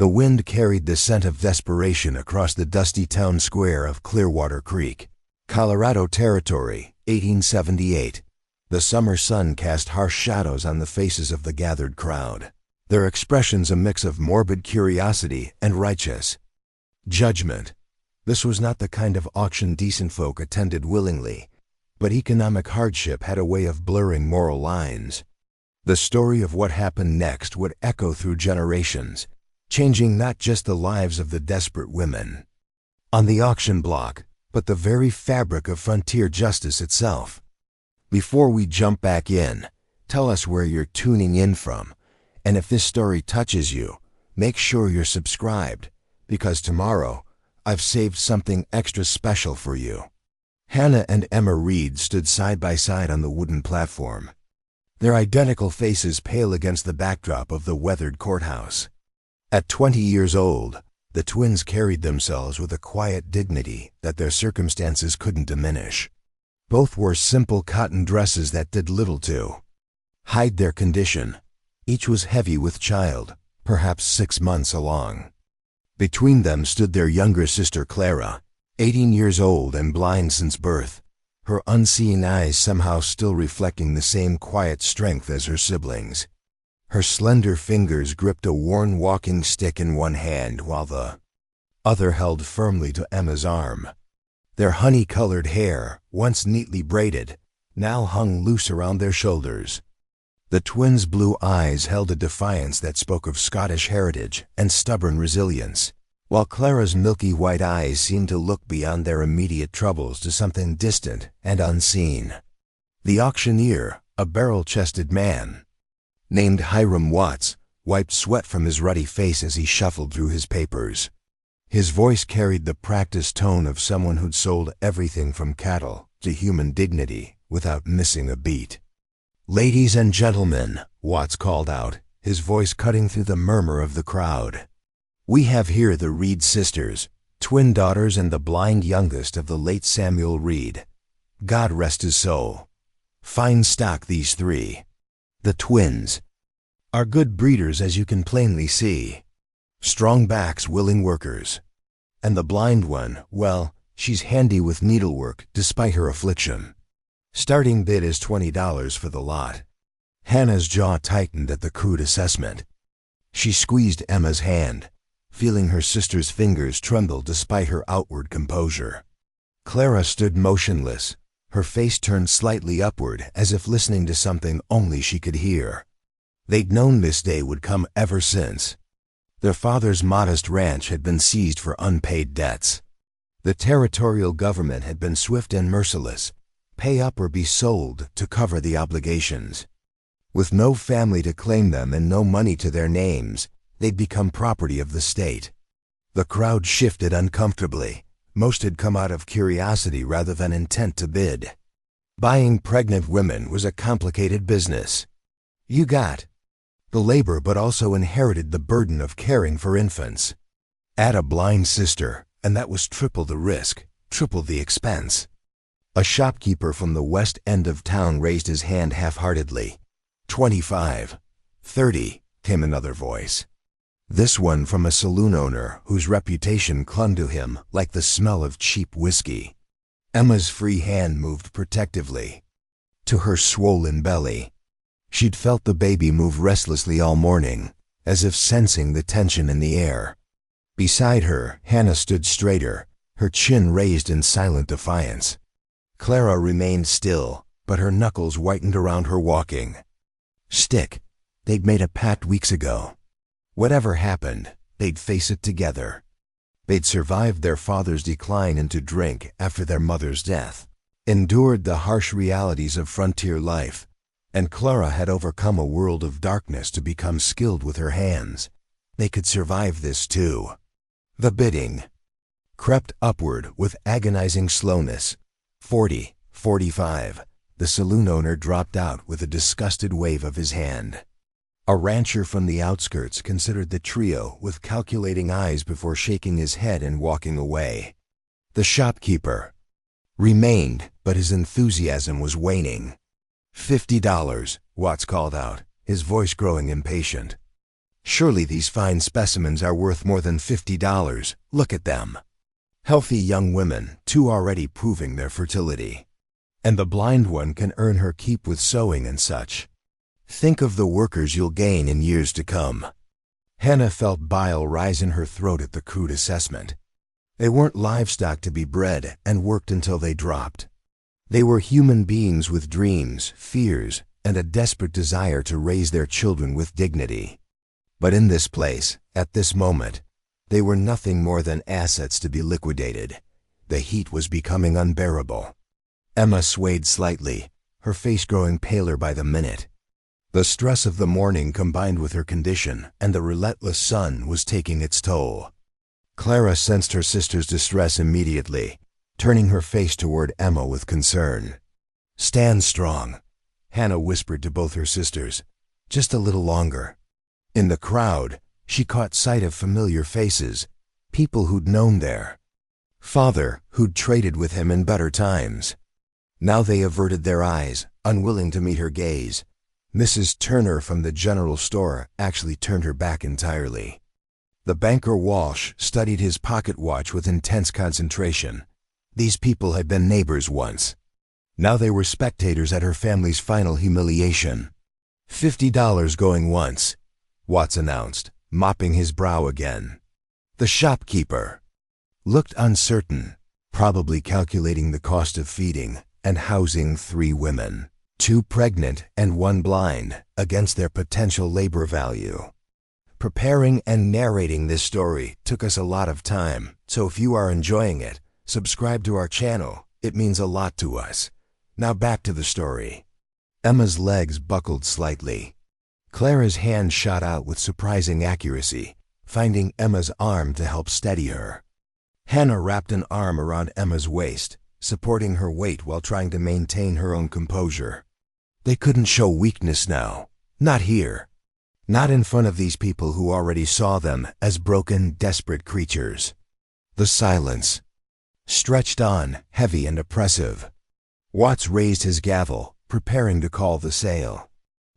The wind carried the scent of desperation across the dusty town square of Clearwater Creek, Colorado Territory, 1878. The summer sun cast harsh shadows on the faces of the gathered crowd, their expressions a mix of morbid curiosity and righteous judgment. This was not the kind of auction decent folk attended willingly, but economic hardship had a way of blurring moral lines. The story of what happened next would echo through generations, changing not just the lives of the desperate women on the auction block, but the very fabric of frontier justice itself. Before we jump back in, tell us where you're tuning in from, and if this story touches you, make sure you're subscribed, because tomorrow I've saved something extra special for you. Hannah and Emma Reid stood side by side on the wooden platform, their identical faces pale against the backdrop of the weathered courthouse. At 20 years old, the twins carried themselves with a quiet dignity that their circumstances couldn't diminish. Both wore simple cotton dresses that did little to hide their condition. Each was heavy with child, perhaps 6 months along. Between them stood their younger sister Clara, 18 years old and blind since birth, her unseeing eyes somehow still reflecting the same quiet strength as her siblings. Her slender fingers gripped a worn walking stick in one hand while the other held firmly to Emma's arm. Their honey-colored hair, once neatly braided, now hung loose around their shoulders. The twins' blue eyes held a defiance that spoke of Scottish heritage and stubborn resilience, while Clara's milky white eyes seemed to look beyond their immediate troubles to something distant and unseen. The auctioneer, a barrel-chested man named Hiram Watts, wiped sweat from his ruddy face as he shuffled through his papers. His voice carried the practiced tone of someone who'd sold everything from cattle to human dignity without missing a beat. "Ladies and gentlemen," Watts called out, his voice cutting through the murmur of the crowd. "We have here the Reid sisters, twin daughters and the blind youngest of the late Samuel Reid. God rest his soul. Fine stock, these three. The twins are good breeders, as you can plainly see. Strong backs, willing workers. And the blind one, well, she's handy with needlework despite her affliction. Starting bid is $20 for the lot." Hannah's jaw tightened at the crude assessment. She squeezed Emma's hand, feeling her sister's fingers tremble despite her outward composure. Clara stood motionless, her face turned slightly upward as if listening to something only she could hear. They'd known this day would come ever since. Their father's modest ranch had been seized for unpaid debts. The territorial government had been swift and merciless, pay up or be sold to cover the obligations. With no family to claim them and no money to their names, they'd become property of the state. The crowd shifted uncomfortably. Most had come out of curiosity rather than intent to bid. Buying pregnant women was a complicated business. You got the labor but also inherited the burden of caring for infants. Add a blind sister, and that was triple the risk, triple the expense. A shopkeeper from the west end of town raised his hand half-heartedly. 25, 30, came another voice. This one from a saloon owner whose reputation clung to him like the smell of cheap whiskey. Emma's free hand moved protectively to her swollen belly. She'd felt the baby move restlessly all morning, as if sensing the tension in the air. Beside her, Hannah stood straighter, her chin raised in silent defiance. Clara remained still, but her knuckles whitened around her walking stick. They'd made a pact weeks ago. Whatever happened, they'd face it together. They'd survived their father's decline into drink after their mother's death, endured the harsh realities of frontier life, and Clara had overcome a world of darkness to become skilled with her hands. They could survive this too. The bidding crept upward with agonizing slowness. 40, 45. The saloon owner dropped out with a disgusted wave of his hand. A rancher from the outskirts considered the trio with calculating eyes before shaking his head and walking away. The shopkeeper remained, but his enthusiasm was waning. $50, Watts called out, his voice growing impatient. Surely these fine specimens are worth more than $50. Look at them. Healthy young women, two already proving their fertility. And the blind one can earn her keep with sewing and such. Think of the workers you'll gain in years to come. Hannah felt bile rise in her throat at the crude assessment. They weren't livestock to be bred and worked until they dropped. They were human beings with dreams, fears, and a desperate desire to raise their children with dignity. But in this place, at this moment, they were nothing more than assets to be liquidated. The heat was becoming unbearable. Emma swayed slightly, her face growing paler by the minute. The stress of the morning combined with her condition and the relentless sun was taking its toll. Clara sensed her sister's distress immediately, turning her face toward Emma with concern. "Stand strong," Hannah whispered to both her sisters. "Just a little longer." In the crowd, she caught sight of familiar faces, people who'd known their father, who'd traded with him in better times. Now they averted their eyes, unwilling to meet her gaze. Mrs. Turner from the general store actually turned her back entirely. The banker Walsh studied his pocket watch with intense concentration. These people had been neighbors once. Now they were spectators at her family's final humiliation. $50 going once, Watts announced, mopping his brow again. The shopkeeper looked uncertain, probably calculating the cost of feeding and housing 3 women, 2 pregnant and 1 blind, against their potential labor value. Preparing and narrating this story took us a lot of time, so if you are enjoying it, subscribe to our channel. It means a lot to us. Now back to the story. Emma's legs buckled slightly. Clara's hand shot out with surprising accuracy, finding Emma's arm to help steady her. Hannah wrapped an arm around Emma's waist, supporting her weight while trying to maintain her own composure. They couldn't show weakness now. Not here. Not in front of these people who already saw them as broken, desperate creatures. The silence stretched on, heavy and oppressive. Watts raised his gavel, preparing to call the sale.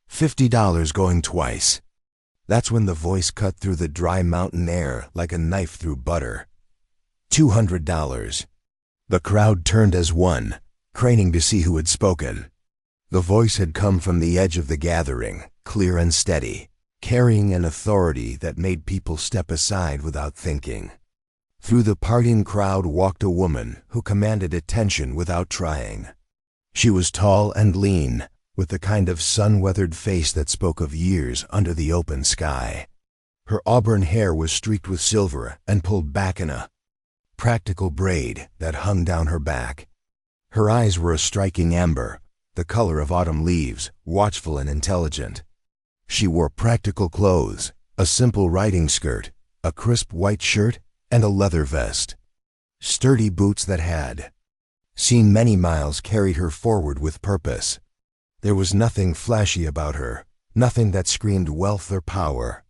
$50 going twice. That's when the voice cut through the dry mountain air like a knife through butter. $200. The crowd turned as one, craning to see who had spoken. The voice had come from the edge of the gathering, clear and steady, carrying an authority that made people step aside without thinking. Through the parting crowd walked a woman who commanded attention without trying. She was tall and lean, with the kind of sun-weathered face that spoke of years under the open sky. Her auburn hair was streaked with silver and pulled back in a practical braid that hung down her back. Her eyes were a striking amber, the color of autumn leaves, watchful and intelligent. She wore practical clothes, a simple riding skirt, a crisp white shirt, and a leather vest. Sturdy boots that had seen many miles carried her forward with purpose. There was nothing flashy about her, nothing that screamed wealth or power.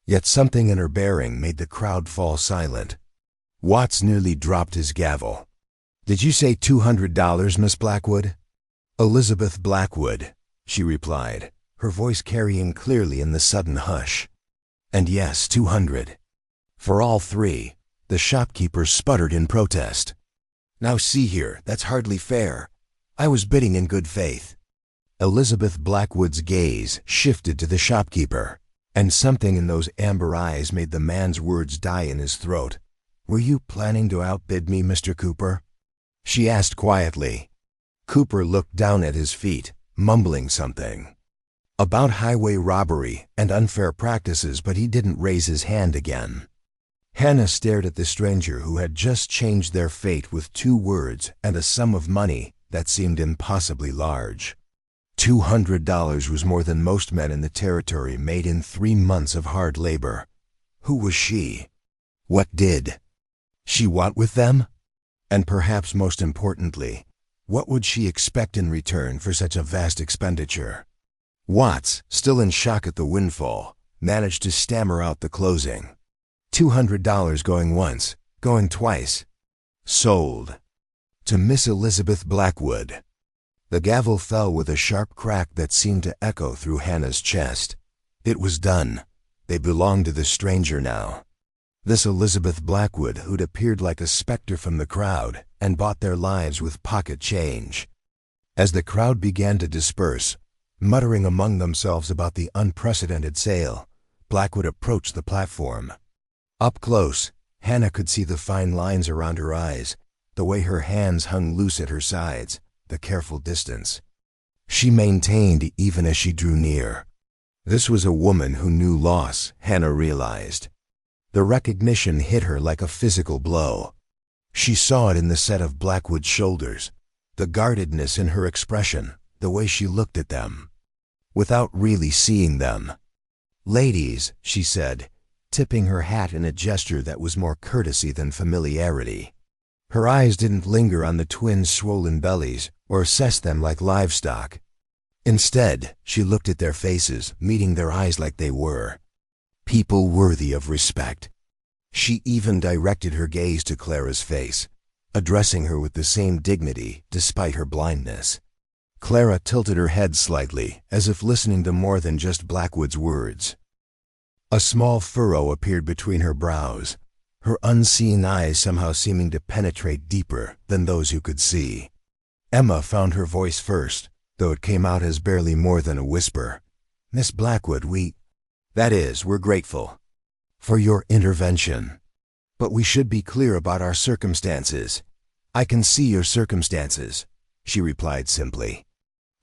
Yet something in her bearing made the crowd fall silent. Watts nearly dropped his gavel. "Did you say $200, Miss Blackwood?" "Elizabeth Blackwood," she replied, her voice carrying clearly in the sudden hush. "And yes, 200. For all 3, the shopkeeper sputtered in protest. "Now see here, that's hardly fair. I was bidding in good faith." Elizabeth Blackwood's gaze shifted to the shopkeeper, and something in those amber eyes made the man's words die in his throat. "Were you planning to outbid me, Mr. Cooper?" she asked quietly. Cooper looked down at his feet, mumbling something about highway robbery and unfair practices, but he didn't raise his hand again. Hannah stared at the stranger who had just changed their fate with 2 words and a sum of money that seemed impossibly large. $200 was more than most men in the territory made in 3 months of hard labor. Who was she? What did she want with them? And perhaps most importantly, what would she expect in return for such a vast expenditure? Watts, still in shock at the windfall, managed to stammer out the closing. $200 going once, going twice. Sold. To Miss Elizabeth Blackwood. The gavel fell with a sharp crack that seemed to echo through Hannah's chest. It was done. They belonged to the stranger now. This Elizabeth Blackwood who'd appeared like a specter from the crowd and bought their lives with pocket change. As the crowd began to disperse, muttering among themselves about the unprecedented sale, Blackwood approached the platform. Up close, Hannah could see the fine lines around her eyes, the way her hands hung loose at her sides, the careful distance she maintained even as she drew near. This was a woman who knew loss, Hannah realized. The recognition hit her like a physical blow. She saw it in the set of Blackwood's shoulders, the guardedness in her expression, the way she looked at them, without really seeing them. "Ladies," she said, tipping her hat in a gesture that was more courtesy than familiarity. Her eyes didn't linger on the twins' swollen bellies or assess them like livestock. Instead, she looked at their faces, meeting their eyes like they were people worthy of respect. She even directed her gaze to Clara's face, addressing her with the same dignity despite her blindness. Clara tilted her head slightly, as if listening to more than just Blackwood's words. A small furrow appeared between her brows, her unseeing eyes somehow seeming to penetrate deeper than those who could see. Emma found her voice first, though it came out as barely more than a whisper. "Miss Blackwood, we're grateful for your intervention. But we should be clear about our circumstances." "I can see your circumstances," she replied simply.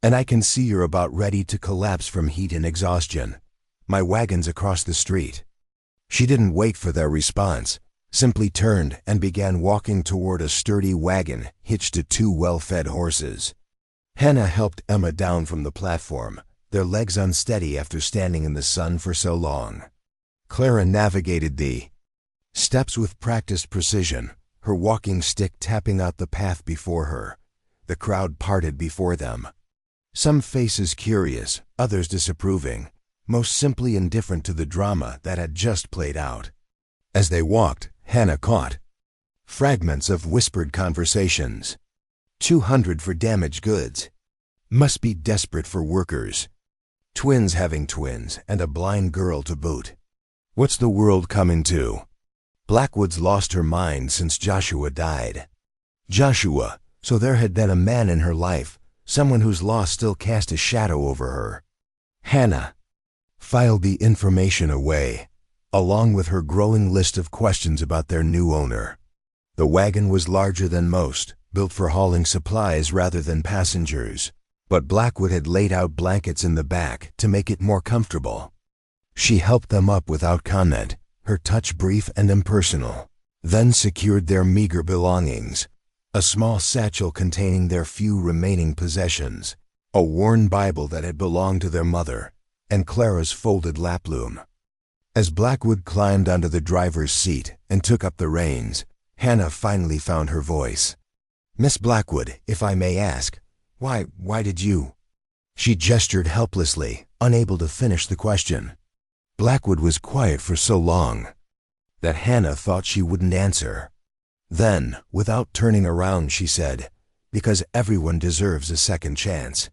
"And I can see you're about ready to collapse from heat and exhaustion. My wagon's across the street." She didn't wait for their response, simply turned and began walking toward a sturdy wagon hitched to two well-fed horses. Hannah helped Emma down from the platform, their legs unsteady after standing in the sun for so long. Clara navigated the steps with practiced precision, her walking stick tapping out the path before her. The crowd parted before them. Some faces curious, others disapproving, most simply indifferent to the drama that had just played out. As they walked, Hannah caught fragments of whispered conversations. 200 for damaged goods. Must be desperate for workers. Twins having twins, and a blind girl to boot. What's the world coming to? Blackwood's lost her mind since Joshua died. Joshua, so there had been a man in her life, someone whose loss still cast a shadow over her. Hannah filed the information away, along with her growing list of questions about their new owner. The wagon was larger than most, built for hauling supplies rather than passengers, but Blackwood had laid out blankets in the back to make it more comfortable. She helped them up without comment, her touch brief and impersonal, then secured their meager belongings, a small satchel containing their few remaining possessions, a worn Bible that had belonged to their mother, and Clara's folded laploom. As Blackwood climbed onto the driver's seat and took up the reins, Hannah finally found her voice. "Miss Blackwood, if I may ask, why did you?" She gestured helplessly, unable to finish the question. Blackwood was quiet for so long that Hannah thought she wouldn't answer. Then, without turning around, she said, "Because everyone deserves a second chance."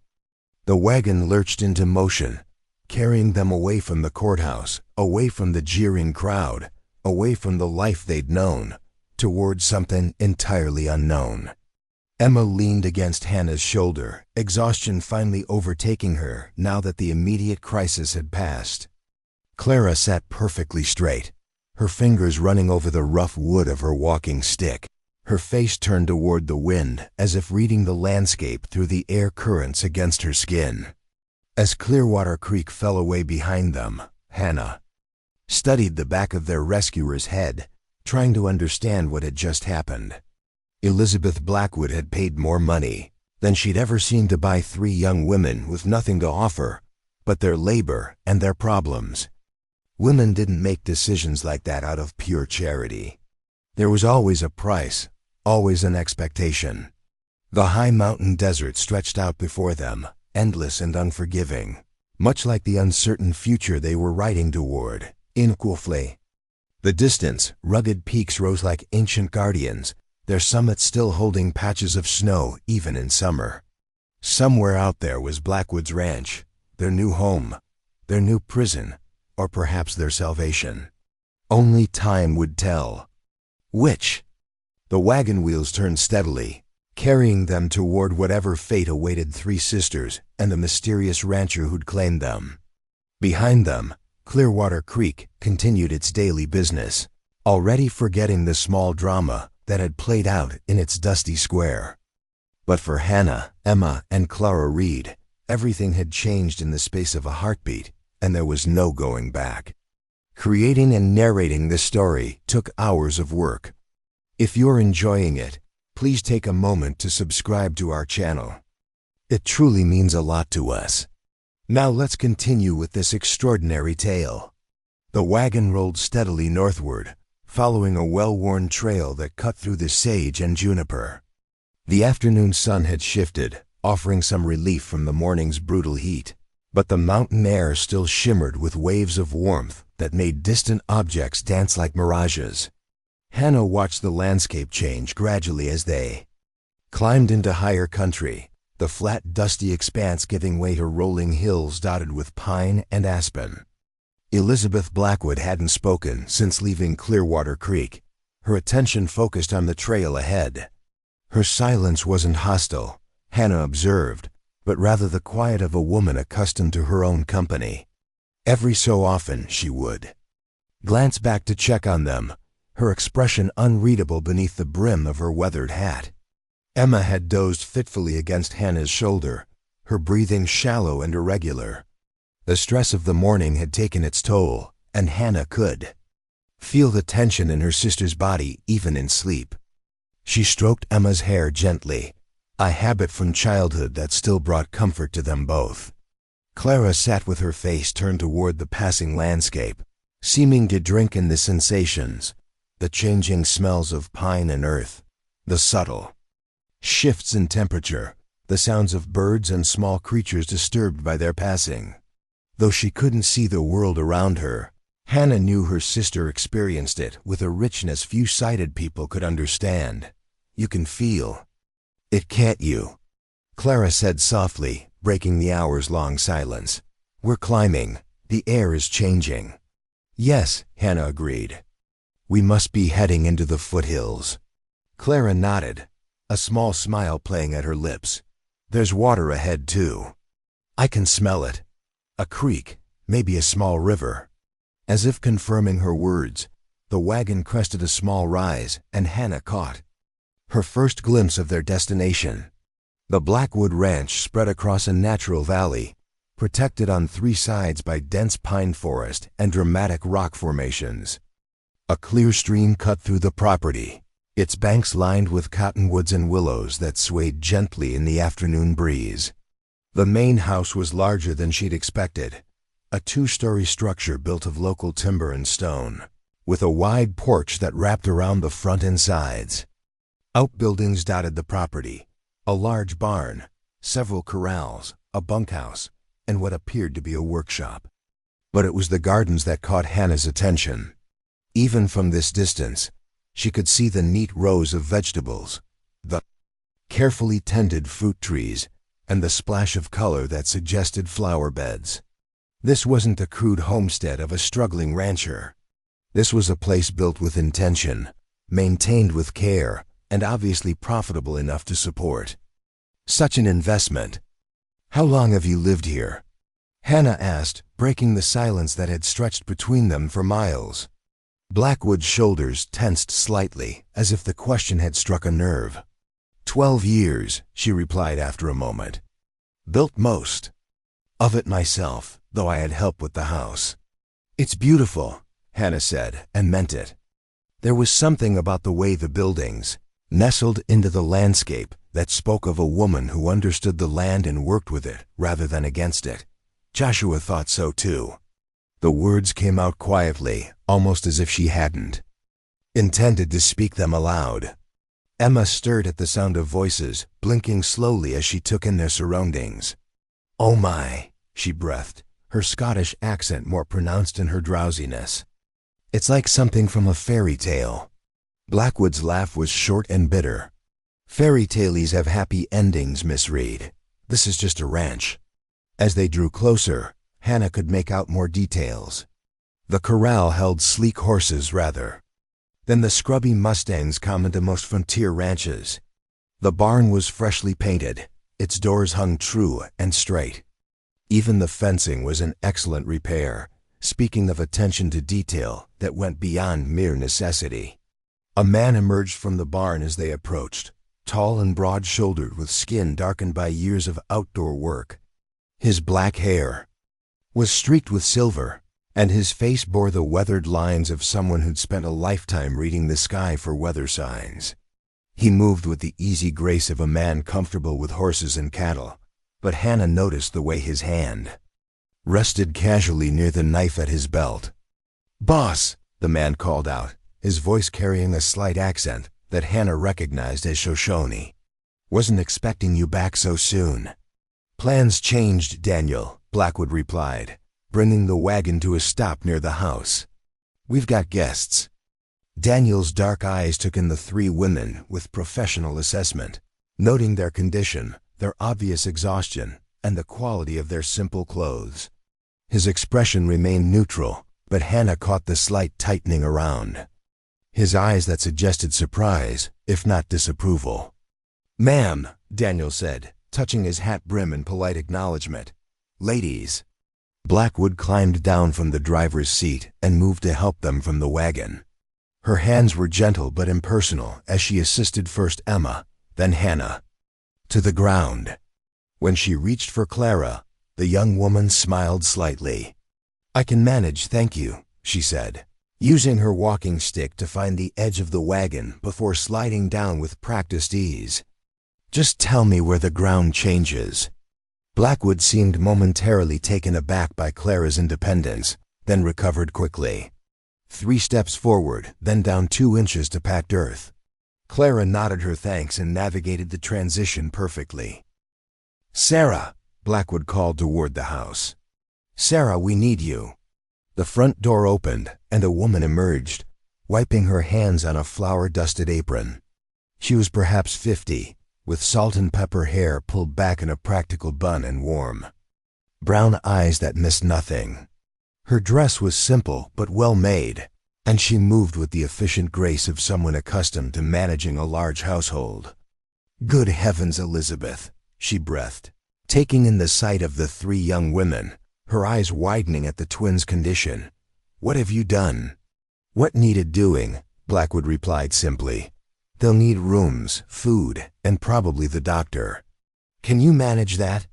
The wagon lurched into motion, carrying them away from the courthouse, away from the jeering crowd, away from the life they'd known, towards something entirely unknown. Emma leaned against Hannah's shoulder, exhaustion finally overtaking her now that the immediate crisis had passed. Clara sat perfectly straight, her fingers running over the rough wood of her walking stick, her face turned toward the wind as if reading the landscape through the air currents against her skin. As Clearwater Creek fell away behind them, Hannah studied the back of their rescuer's head, trying to understand what had just happened. Elizabeth Blackwood had paid more money than she'd ever seen to buy 3 young women with nothing to offer but their labor and their problems. Women didn't make decisions like that out of pure charity. There was always a price, always an expectation. The high mountain desert stretched out before them, endless and unforgiving, much like the uncertain future they were riding toward, inquefle. The distance, rugged peaks rose like ancient guardians, their summits still holding patches of snow even in summer. Somewhere out there was Blackwood's ranch, their new home, their new prison, or perhaps their salvation. Only time would tell. Which? The wagon wheels turned steadily, carrying them toward whatever fate awaited three sisters and the mysterious rancher who'd claimed them. Behind them, Clearwater Creek continued its daily business, already forgetting the small drama that had played out in its dusty square. But for Hannah, Emma, and Clara Reid, everything had changed in the space of a heartbeat, and there was no going back. Creating and narrating this story took hours of work. If you're enjoying it, please take a moment to subscribe to our channel. It truly means a lot to us. Now let's continue with this extraordinary tale. The wagon rolled steadily northward, following a well-worn trail that cut through the sage and juniper. The afternoon sun had shifted, offering some relief from the morning's brutal heat, but the mountain air still shimmered with waves of warmth that made distant objects dance like mirages. Hannah watched the landscape change gradually as they climbed into higher country, the flat, dusty expanse giving way to rolling hills dotted with pine and aspen. Elizabeth Blackwood hadn't spoken since leaving Clearwater Creek, her attention focused on the trail ahead. Her silence wasn't hostile, Hannah observed, but rather the quiet of a woman accustomed to her own company. Every so often she would glance back to check on them, her expression unreadable beneath the brim of her weathered hat. Emma had dozed fitfully against Hannah's shoulder, her breathing shallow and irregular. The stress of the morning had taken its toll, and Hannah could feel the tension in her sister's body even in sleep. She stroked Emma's hair gently, a habit from childhood that still brought comfort to them both. Clara sat with her face turned toward the passing landscape, seeming to drink in the sensations, the changing smells of pine and earth, the subtle shifts in temperature, the sounds of birds and small creatures disturbed by their passing. Though she couldn't see the world around her, Hannah knew her sister experienced it with a richness few sighted people could understand. You can feel it, can't you? Clara said softly, breaking the hours-long silence. We're climbing. The air is changing. Yes, Hannah agreed. We must be heading into the foothills. Clara nodded, a small smile playing at her lips. There's water ahead, too. I can smell it. A creek, maybe a small river. As if confirming her words, the wagon crested a small rise, and Hannah caught her first glimpse of their destination. The Blackwood Ranch spread across a natural valley, protected on three sides by dense pine forest and dramatic rock formations. A clear stream cut through the property, its banks lined with cottonwoods and willows that swayed gently in the afternoon breeze. The main house was larger than she'd expected, a two-story structure built of local timber and stone, with a wide porch that wrapped around the front and sides. Outbuildings dotted the property, a large barn, several corrals, a bunkhouse, and what appeared to be a workshop. But it was the gardens that caught Hannah's attention. Even from this distance, she could see the neat rows of vegetables, the carefully tended fruit trees, and the splash of color that suggested flower beds. This wasn't the crude homestead of a struggling rancher. This was a place built with intention, maintained with care, and obviously profitable enough to support such an investment. How long have you lived here? Hannah asked, breaking the silence that had stretched between them for miles. Blackwood's shoulders tensed slightly, as if the question had struck a nerve. 12 years, she replied after a moment. Built most of it myself, though I had help with the house. It's beautiful, Hannah said, and meant it. There was something about the way the buildings nestled into the landscape that spoke of a woman who understood the land and worked with it rather than against it. Joshua thought so too. The words came out quietly, almost as if she hadn't intended to speak them aloud. Emma stirred at the sound of voices, blinking slowly as she took in their surroundings. Oh my, she breathed, her Scottish accent more pronounced in her drowsiness. It's like something from a fairy tale. Blackwood's laugh was short and bitter. Fairy tales have happy endings, Miss Reid. This is just a ranch. As they drew closer, Hannah could make out more details. The corral held sleek horses rather than the scrubby mustangs common to most frontier ranches. The barn was freshly painted, its doors hung true and straight. Even the fencing was in excellent repair, speaking of attention to detail that went beyond mere necessity. A man emerged from the barn as they approached, tall and broad-shouldered with skin darkened by years of outdoor work. His black hair was streaked with silver, and his face bore the weathered lines of someone who'd spent a lifetime reading the sky for weather signs. He moved with the easy grace of a man comfortable with horses and cattle, but Hannah noticed the way his hand rested casually near the knife at his belt. "Boss," the man called out, his voice carrying a slight accent that Hannah recognized as Shoshone. "Wasn't expecting you back so soon." "Plans changed, Daniel," Blackwood replied, bringing the wagon to a stop near the house. "We've got guests." Daniel's dark eyes took in the three women with professional assessment, noting their condition, their obvious exhaustion, and the quality of their simple clothes. His expression remained neutral, but Hannah caught the slight tightening around his eyes that suggested surprise, if not disapproval. "Ma'am," Daniel said, touching his hat brim in polite acknowledgement. "Ladies." Blackwood climbed down from the driver's seat and moved to help them from the wagon. Her hands were gentle but impersonal as she assisted first Emma, then Hannah, to the ground. When she reached for Clara, the young woman smiled slightly. "I can manage, thank you," she said, using her walking stick to find the edge of the wagon before sliding down with practiced ease. "Just tell me where the ground changes." Blackwood seemed momentarily taken aback by Clara's independence, then recovered quickly. 3 steps forward, then down 2 inches to packed earth. Clara nodded her thanks and navigated the transition perfectly. "Sarah," Blackwood called toward the house. "Sarah, we need you." The front door opened, and a woman emerged, wiping her hands on a flour-dusted apron. She was perhaps 50, with salt and pepper hair pulled back in a practical bun and warm brown eyes that missed nothing. Her dress was simple but well made, and she moved with the efficient grace of someone accustomed to managing a large household. "Good heavens, Elizabeth," she breathed, taking in the sight of the 3 young women, her eyes widening at the twins' condition. "What have you done?" "What needed doing," Blackwood replied simply. "They'll need rooms, food, and probably the doctor. Can you manage that?"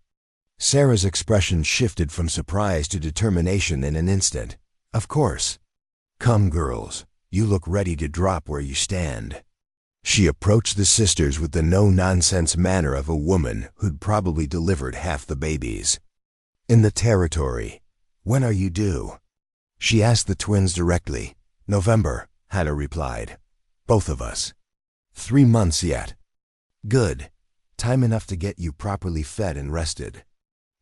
Sarah's expression shifted from surprise to determination in an instant. "Of course. Come, girls, you look ready to drop where you stand." She approached the sisters with the no-nonsense manner of a woman who'd probably delivered half the babies. "In the territory. When are you due?" She asked the twins directly. "November," Hannah replied. "Both of us." 3 months yet. "Good. Time enough to get you properly fed and rested."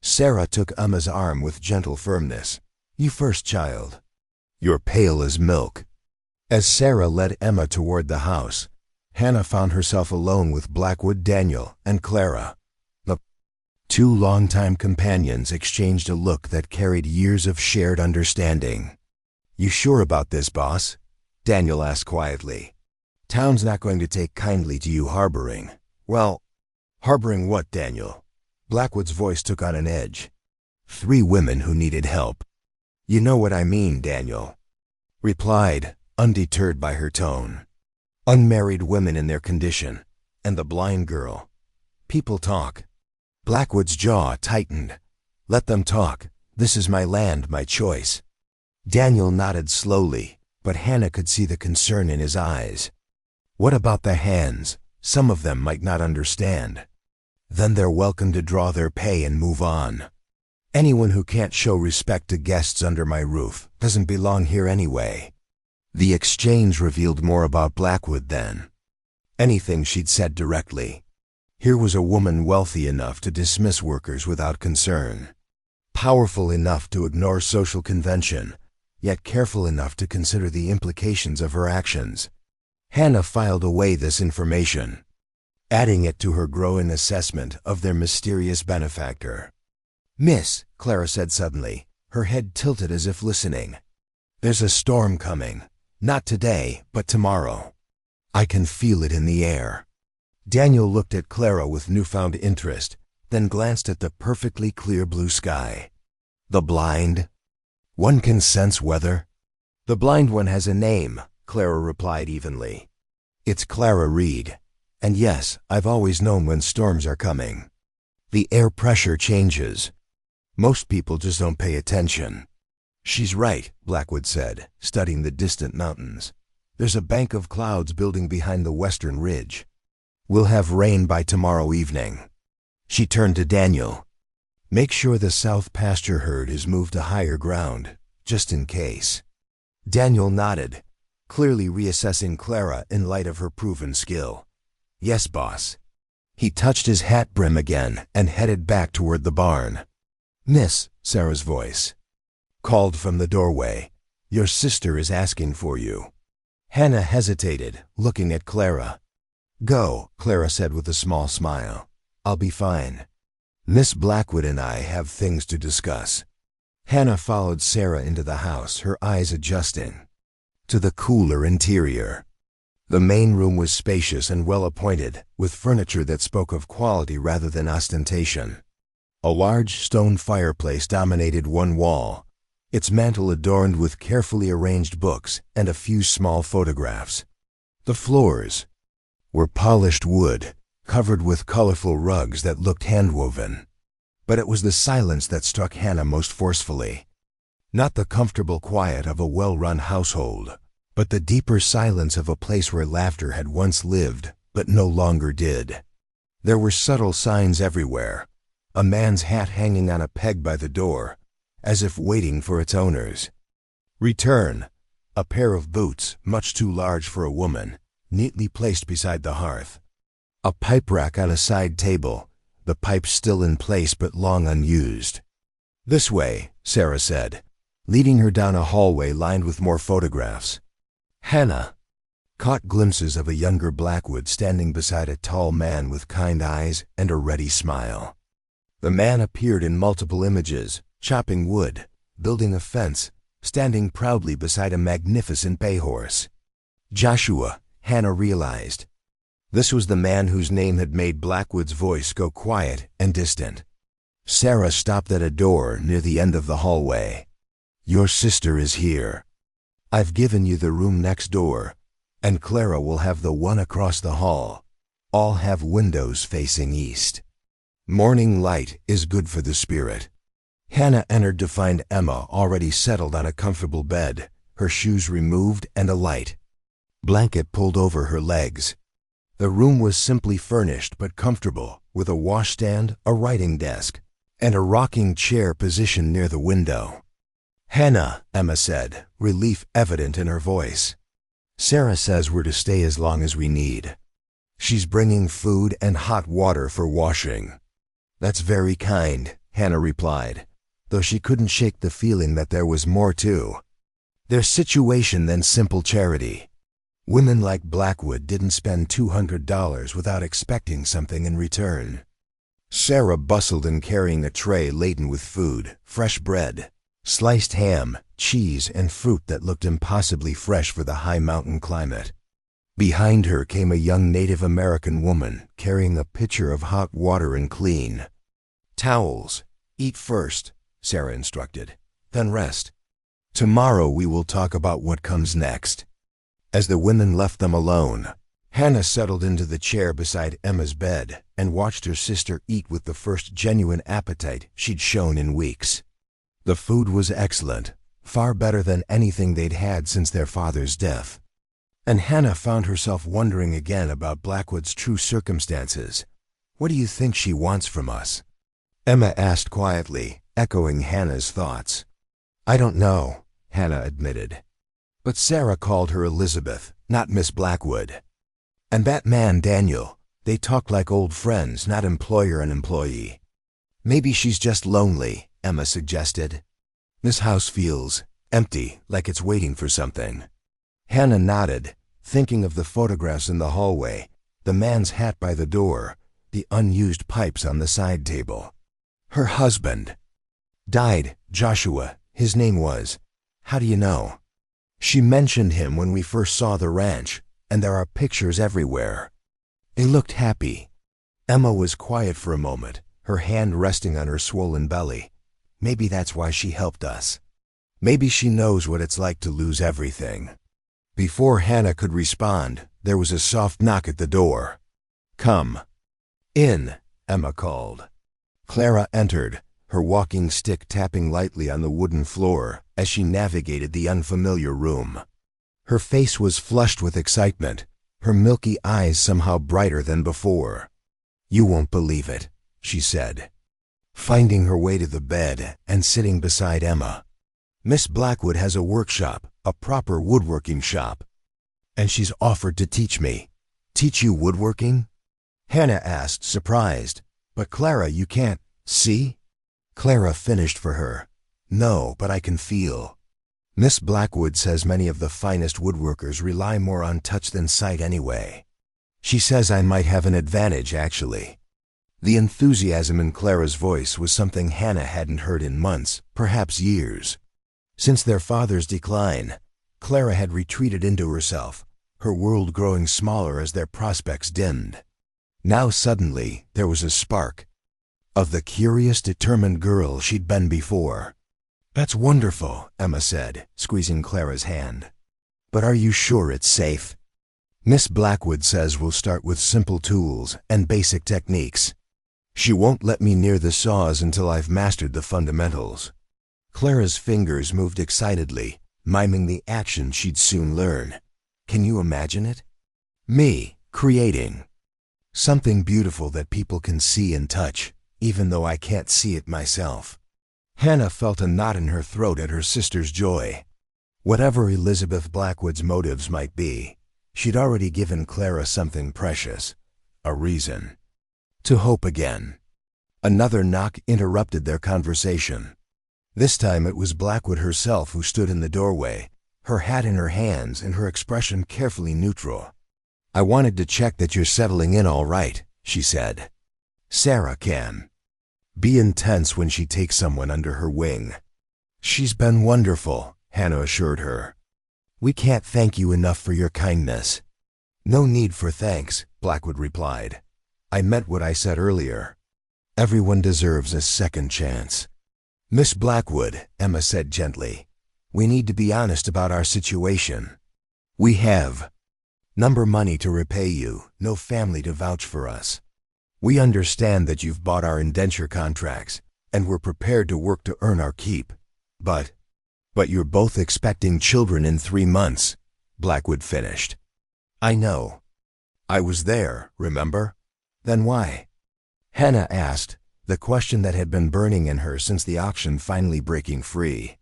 Sarah took Emma's arm with gentle firmness. "You first, child. You're pale as milk." As Sarah led Emma toward the house, Hannah found herself alone with Blackwood, Daniel, and Clara. The 2 longtime companions exchanged a look that carried years of shared understanding. "You sure about this, boss?" Daniel asked quietly. "Town's not going to take kindly to you harboring." "Well, harboring what, Daniel?" Blackwood's voice took on an edge. 3 women who needed help. "You know what I mean, Daniel," replied, undeterred by her tone. "Unmarried women in their condition, and the blind girl. People talk." Blackwood's jaw tightened. "Let them talk. This is my land, my choice." Daniel nodded slowly, but Hannah could see the concern in his eyes. "What about the hands? Some of them might not understand." "Then they're welcome to draw their pay and move on. Anyone who can't show respect to guests under my roof doesn't belong here anyway." The exchange revealed more about Blackwood than anything she'd said directly. Here was a woman wealthy enough to dismiss workers without concern, powerful enough to ignore social convention, yet careful enough to consider the implications of her actions. Hannah filed away this information, adding it to her growing assessment of their mysterious benefactor. "Miss," Clara said suddenly, her head tilted as if listening. There's a storm coming. Not today, but tomorrow. I can feel it in the air. Daniel looked at Clara with newfound interest, then glanced at the perfectly clear blue sky. The blind? One can sense weather? The blind one has a name, Clara replied evenly. It's Clara Reid. And yes, I've always known when storms are coming. The air pressure changes. Most people just don't pay attention. She's right, Blackwood said, studying the distant mountains. There's a bank of clouds building behind the western ridge. We'll have rain by tomorrow evening. She turned to Daniel. Make sure the south pasture herd is moved to higher ground, just in case. Daniel nodded, clearly reassessing Clara in light of her proven skill. Yes, boss. He touched his hat brim again and headed back toward the barn. Miss, Sarah's voice called from the doorway. Your sister is asking for you. Hannah hesitated, looking at Clara. Go, Clara said with a small smile. I'll be fine. Miss Blackwood and I have things to discuss. Hannah followed Sarah into the house, her eyes adjusting to the cooler interior. The main room was spacious and well-appointed, with furniture that spoke of quality rather than ostentation. A large stone fireplace dominated one wall, its mantel adorned with carefully arranged books and a few small photographs. The floors were polished wood, covered with colorful rugs that looked hand-woven. But it was the silence that struck Hannah most forcefully. Not the comfortable quiet of a well-run household, but the deeper silence of a place where laughter had once lived, but no longer did. There were subtle signs everywhere. A man's hat hanging on a peg by the door, as if waiting for its owners. Return. A pair of boots, much too large for a woman, neatly placed beside the hearth. A pipe rack on a side table, the pipes still in place but long unused. This way, Sarah said, leading her down a hallway lined with more photographs. Hannah caught glimpses of a younger Blackwood standing beside a tall man with kind eyes and a ready smile. The man appeared in multiple images, chopping wood, building a fence, standing proudly beside a magnificent bay horse. Joshua, Hannah realized. This was the man whose name had made Blackwood's voice go quiet and distant. Sarah stopped at a door near the end of the hallway. Your sister is here. I've given you the room next door, and Clara will have the one across the hall. All have windows facing east. Morning light is good for the spirit. Hannah entered to find Emma already settled on a comfortable bed, her shoes removed and a light blanket pulled over her legs. The room was simply furnished but comfortable, with a washstand, a writing desk, and a rocking chair positioned near the window. Hannah, Emma said, relief evident in her voice. Sarah says we're to stay as long as we need. She's bringing food and hot water for washing. That's very kind, Hannah replied, though she couldn't shake the feeling that there was more to their situation than simple charity. Women like Blackwood didn't spend $200 without expecting something in return. Sarah bustled in carrying a tray laden with food, fresh bread, sliced ham, cheese, and fruit that looked impossibly fresh for the high mountain climate. Behind her came a young Native American woman carrying a pitcher of hot water and clean towels. Eat first, Sarah instructed, then rest. Tomorrow we will talk about what comes next. As the women left them alone, Hannah settled into the chair beside Emma's bed and watched her sister eat with the first genuine appetite she'd shown in weeks. The food was excellent, far better than anything they'd had since their father's death. And Hannah found herself wondering again about Blackwood's true circumstances. What do you think she wants from us? Emma asked quietly, echoing Hannah's thoughts. I don't know, Hannah admitted. But Sarah called her Elizabeth, not Miss Blackwood. And that man, Daniel, they talked like old friends, not employer and employee. Maybe she's just lonely, Emma suggested. This house feels empty, like it's waiting for something. Hannah nodded, thinking of the photographs in the hallway, the man's hat by the door, the unused pipes on the side table. Her husband died, Joshua, his name was. How do you know? She mentioned him when we first saw the ranch, and there are pictures everywhere. He looked happy. Emma was quiet for a moment, her hand resting on her swollen belly. Maybe that's why she helped us. Maybe she knows what it's like to lose everything. Before Hannah could respond, there was a soft knock at the door. "Come in," Emma called. Clara entered, her walking stick tapping lightly on the wooden floor as she navigated the unfamiliar room. Her face was flushed with excitement, her milky eyes somehow brighter than before. "You won't believe it," she said, finding her way to the bed and sitting beside Emma. "Miss Blackwood has a workshop, a proper woodworking shop, and she's offered to teach me." "Teach you woodworking?" Hannah asked, surprised. "But Clara, you can't see?" Clara finished for her. "No, but I can feel. Miss Blackwood says many of the finest woodworkers rely more on touch than sight anyway. She says I might have an advantage, actually." The enthusiasm in Clara's voice was something Hannah hadn't heard in months, perhaps years. Since their father's decline, Clara had retreated into herself, her world growing smaller as their prospects dimmed. Now suddenly there was a spark of the curious, determined girl she'd been before. "That's wonderful," Emma said, squeezing Clara's hand. "But are you sure it's safe?" "Miss Blackwood says we'll start with simple tools and basic techniques. She won't let me near the saws until I've mastered the fundamentals." Clara's fingers moved excitedly, miming the action she'd soon learn. Can you imagine it? Me, creating something beautiful that people can see and touch, even though I can't see it myself. Hannah felt a knot in her throat at her sister's joy. Whatever Elizabeth Blackwood's motives might be, she'd already given Clara something precious, a reason to hope again. Another knock interrupted their conversation. This time it was Blackwood herself who stood in the doorway, her hat in her hands and her expression carefully neutral. "I wanted to check that you're settling in all right," she said. "Sarah can be intense when she takes someone under her wing." "She's been wonderful," Hannah assured her. "We can't thank you enough for your kindness." "No need for thanks," Blackwood replied. "I meant what I said earlier. Everyone deserves a second chance." "Miss Blackwood," Emma said gently, "we need to be honest about our situation. We have number money to repay you, no family to vouch for us. We understand that you've bought our indenture contracts, and we're prepared to work to earn our keep. But you're both expecting children in 3 months, Blackwood finished. "I know. I was there, remember?" "Then why?" Hannah asked, the question that had been burning in her since the auction finally breaking free.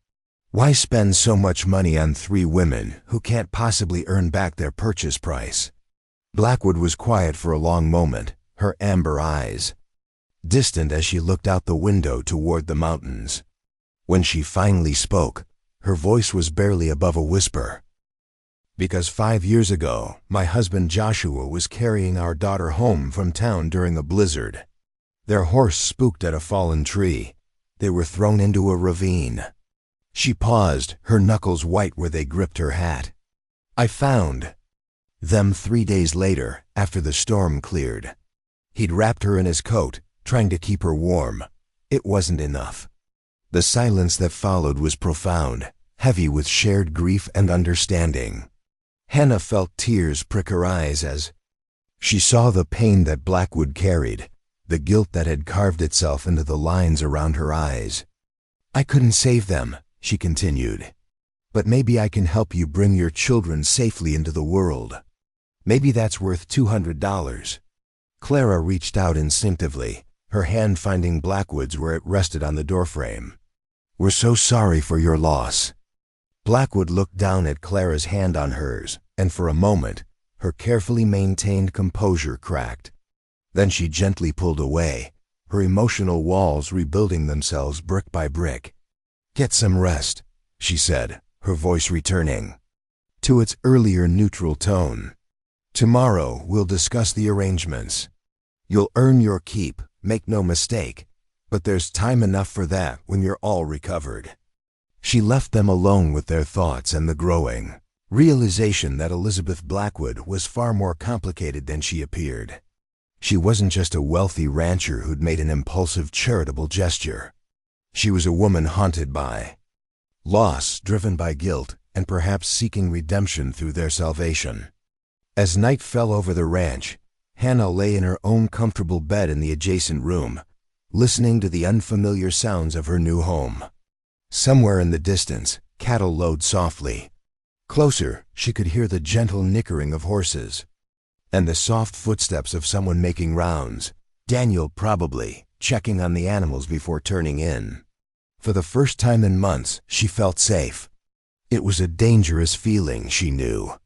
Why spend so much money on 3 women who can't possibly earn back their purchase price? Blackwood was quiet for a long moment, her amber eyes distant as she looked out the window toward the mountains. When she finally spoke, her voice was barely above a whisper. "Because 5 years ago, my husband Joshua was carrying our daughter home from town during a blizzard. Their horse spooked at a fallen tree. They were thrown into a ravine." She paused, her knuckles white where they gripped her hat. "I found them 3 days later, after the storm cleared. He'd wrapped her in his coat, trying to keep her warm. It wasn't enough." The silence that followed was profound, heavy with shared grief and understanding. Hannah felt tears prick her eyes as she saw the pain that Blackwood carried, the guilt that had carved itself into the lines around her eyes. "I couldn't save them," she continued, "but maybe I can help you bring your children safely into the world. Maybe that's worth $200. Clara reached out instinctively, her hand finding Blackwood's where it rested on the doorframe. "We're so sorry for your loss." Blackwood looked down at Clara's hand on hers, and for a moment, her carefully maintained composure cracked. Then she gently pulled away, her emotional walls rebuilding themselves brick by brick. "Get some rest," she said, her voice returning to its earlier neutral tone. "Tomorrow we'll discuss the arrangements. You'll earn your keep, make no mistake, but there's time enough for that when you're all recovered." She left them alone with their thoughts and the growing realization that Elizabeth Blackwood was far more complicated than she appeared. She wasn't just a wealthy rancher who'd made an impulsive charitable gesture. She was a woman haunted by loss, driven by guilt, and perhaps seeking redemption through their salvation. As night fell over the ranch, Hannah lay in her own comfortable bed in the adjacent room, listening to the unfamiliar sounds of her new home. Somewhere in the distance, cattle lowed softly. Closer, she could hear the gentle nickering of horses and the soft footsteps of someone making rounds, Daniel probably, checking on the animals before turning in. For the first time in months, she felt safe. It was a dangerous feeling, she knew.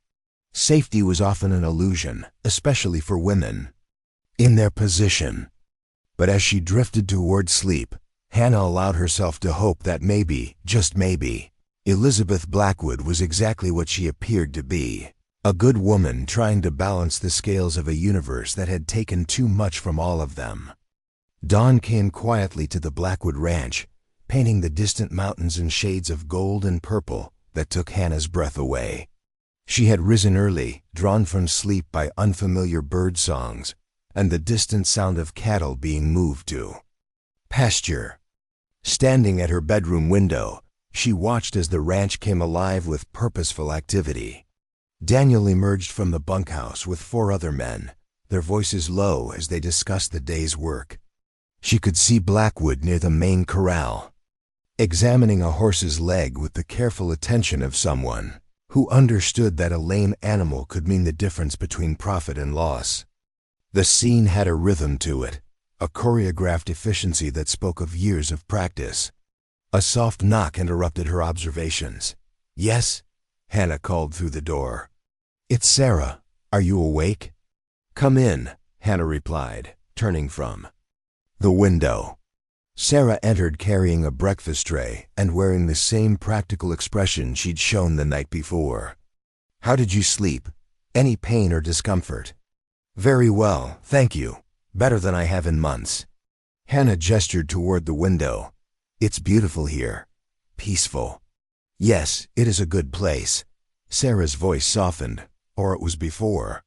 Safety was often an illusion, especially for women in their position. But as she drifted toward sleep, Hannah allowed herself to hope that maybe, just maybe, Elizabeth Blackwood was exactly what she appeared to be. A good woman trying to balance the scales of a universe that had taken too much from all of them. Dawn came quietly to the Blackwood Ranch, painting the distant mountains in shades of gold and purple that took Hannah's breath away. She had risen early, drawn from sleep by unfamiliar bird songs and the distant sound of cattle being moved to pasture. Standing at her bedroom window, she watched as the ranch came alive with purposeful activity. Daniel emerged from the bunkhouse with 4 other men, their voices low as they discussed the day's work. She could see Blackwood near the main corral, examining a horse's leg with the careful attention of someone who understood that a lame animal could mean the difference between profit and loss. The scene had a rhythm to it, a choreographed efficiency that spoke of years of practice. A soft knock interrupted her observations. "Yes?" Hannah called through the door. "It's Sarah. Are you awake?" "Come in," Hannah replied, turning from the window. Sarah entered carrying a breakfast tray and wearing the same practical expression she'd shown the night before. "How did you sleep? Any pain or discomfort?" "Very well, thank you. Better than I have in months." Hannah gestured toward the window. "It's beautiful here. Peaceful." "Yes, it is a good place." Sarah's voice softened, or it was before.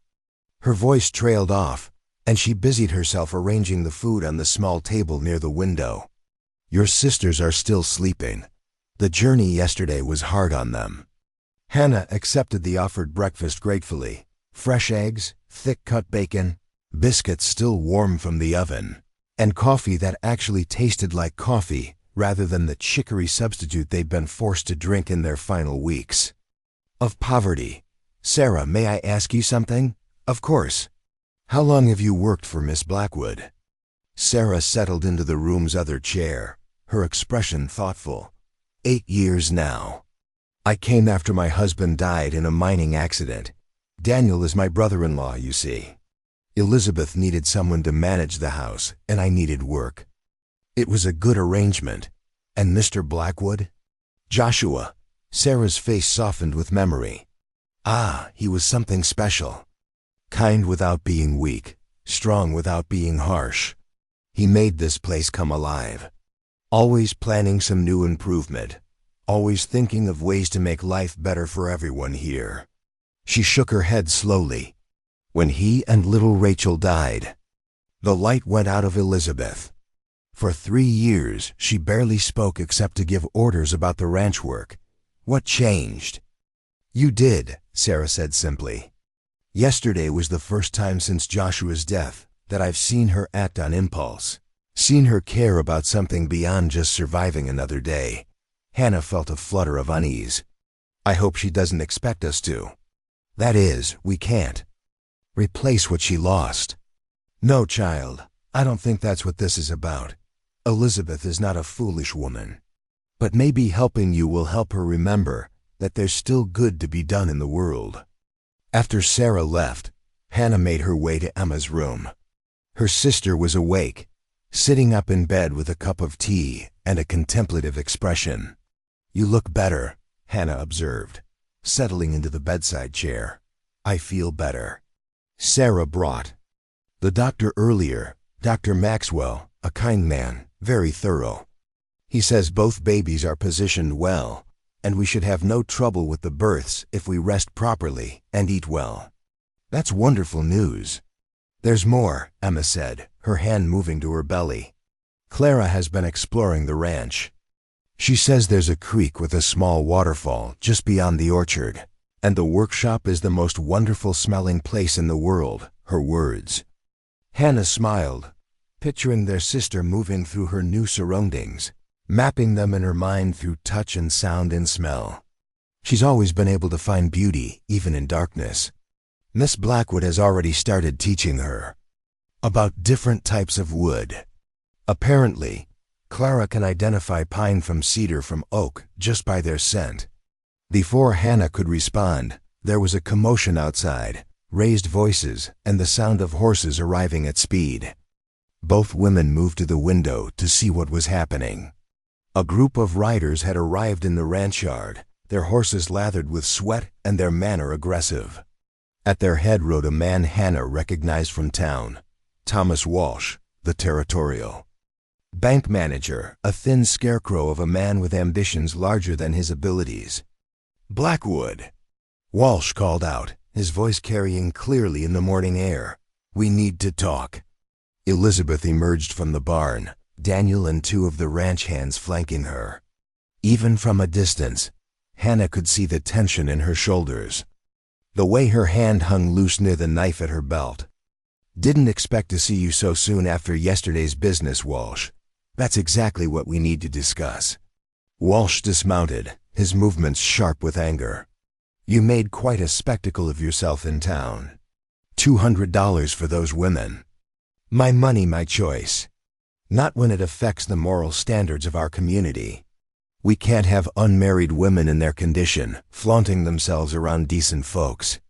Her voice trailed off, and she busied herself arranging the food on the small table near the window. "Your sisters are still sleeping. The journey yesterday was hard on them." Hannah accepted the offered breakfast gratefully. Fresh eggs, thick-cut bacon, biscuits still warm from the oven, and coffee that actually tasted like coffee rather than the chicory substitute they'd been forced to drink in their final weeks of poverty. "Sarah, may I ask you something?" "Of course." "How long have you worked for Miss Blackwood?" Sarah settled into the room's other chair, her expression thoughtful. 8 years now. I came after my husband died in a mining accident. Daniel is my brother-in-law, you see. Elizabeth needed someone to manage the house, and I needed work. It was a good arrangement. And Mr. Blackwood? Joshua. Sarah's face softened with memory. Ah, he was something special. Kind without being weak, strong without being harsh. He made this place come alive. Always planning some new improvement. Always thinking of ways to make life better for everyone here. She shook her head slowly. When he and little Rachel died, the light went out of Elizabeth. For 3 years, she barely spoke except to give orders about the ranch work. What changed? You did, Sarah said simply. Yesterday was the first time since Joshua's death that I've seen her act on impulse. Seen her care about something beyond just surviving another day. Hannah felt a flutter of unease. I hope she doesn't expect us to. That is, we can't replace what she lost. No, child, I don't think that's what this is about. Elizabeth is not a foolish woman. But maybe helping you will help her remember that there's still good to be done in the world. After Sarah left, Hannah made her way to Emma's room. Her sister was awake, sitting up in bed with a cup of tea and a contemplative expression. You look better, Hannah observed, settling into the bedside chair. I feel better. Sarah brought the doctor earlier, Dr. Maxwell, a kind man, very thorough. He says both babies are positioned well, and we should have no trouble with the births if we rest properly and eat well. That's wonderful news. There's more, Emma said, her hand moving to her belly. Clara has been exploring the ranch. She says there's a creek with a small waterfall just beyond the orchard, and the workshop is the most wonderful smelling place in the world, her words. Hannah smiled, picturing their sister moving through her new surroundings, mapping them in her mind through touch and sound and smell. She's always been able to find beauty, even in darkness. Miss Blackwood has already started teaching her about different types of wood. Apparently, Clara can identify pine from cedar from oak just by their scent. Before Hannah could respond, there was a commotion outside, raised voices, and the sound of horses arriving at speed. Both women moved to the window to see what was happening. A group of riders had arrived in the ranch yard, their horses lathered with sweat and their manner aggressive. At their head rode a man Hannah recognized from town, Thomas Walsh, the territorial bank manager, a thin scarecrow of a man with ambitions larger than his abilities. "Blackwood," Walsh called out, his voice carrying clearly in the morning air. "We need to talk." Elizabeth emerged from the barn, Daniel and two of the ranch hands flanking her. Even from a distance, Hannah could see the tension in her shoulders, the way her hand hung loose near the knife at her belt. "Didn't expect to see you so soon after yesterday's business, Walsh. That's exactly what we need to discuss." Walsh dismounted, his movements sharp with anger. "You made quite a spectacle of yourself in town. $200 for those women. My money, my choice. Not when it affects the moral standards of our community. We can't have unmarried women in their condition, flaunting themselves around decent folks."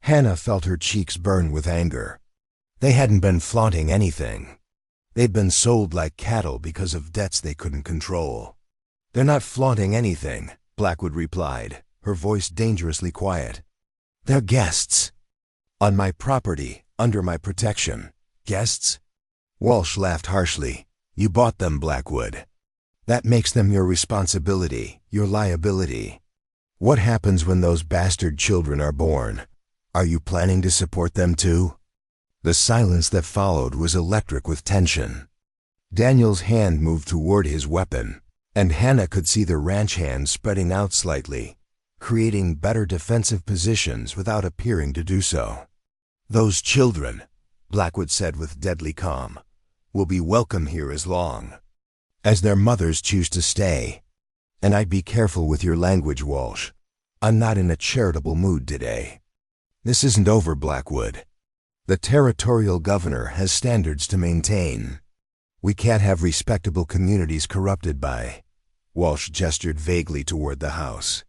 Hannah felt her cheeks burn with anger. They hadn't been flaunting anything. They'd been sold like cattle because of debts they couldn't control. "They're not flaunting anything," Blackwood replied, her voice dangerously quiet. "They're guests. On my property, under my protection. Guests?" Walsh laughed harshly. "You bought them, Blackwood. That makes them your responsibility, your liability. What happens when those bastard children are born? Are you planning to support them too?" The silence that followed was electric with tension. Daniel's hand moved toward his weapon, and Hannah could see the ranch hands spreading out slightly, creating better defensive positions without appearing to do so. "Those children," Blackwood said with deadly calm, "will be welcome here as long as their mothers choose to stay. And I'd be careful with your language, Walsh. I'm not in a charitable mood today. This isn't over, Blackwood. The territorial governor has standards to maintain. We can't have respectable communities corrupted by—" Walsh gestured vaguely toward the house.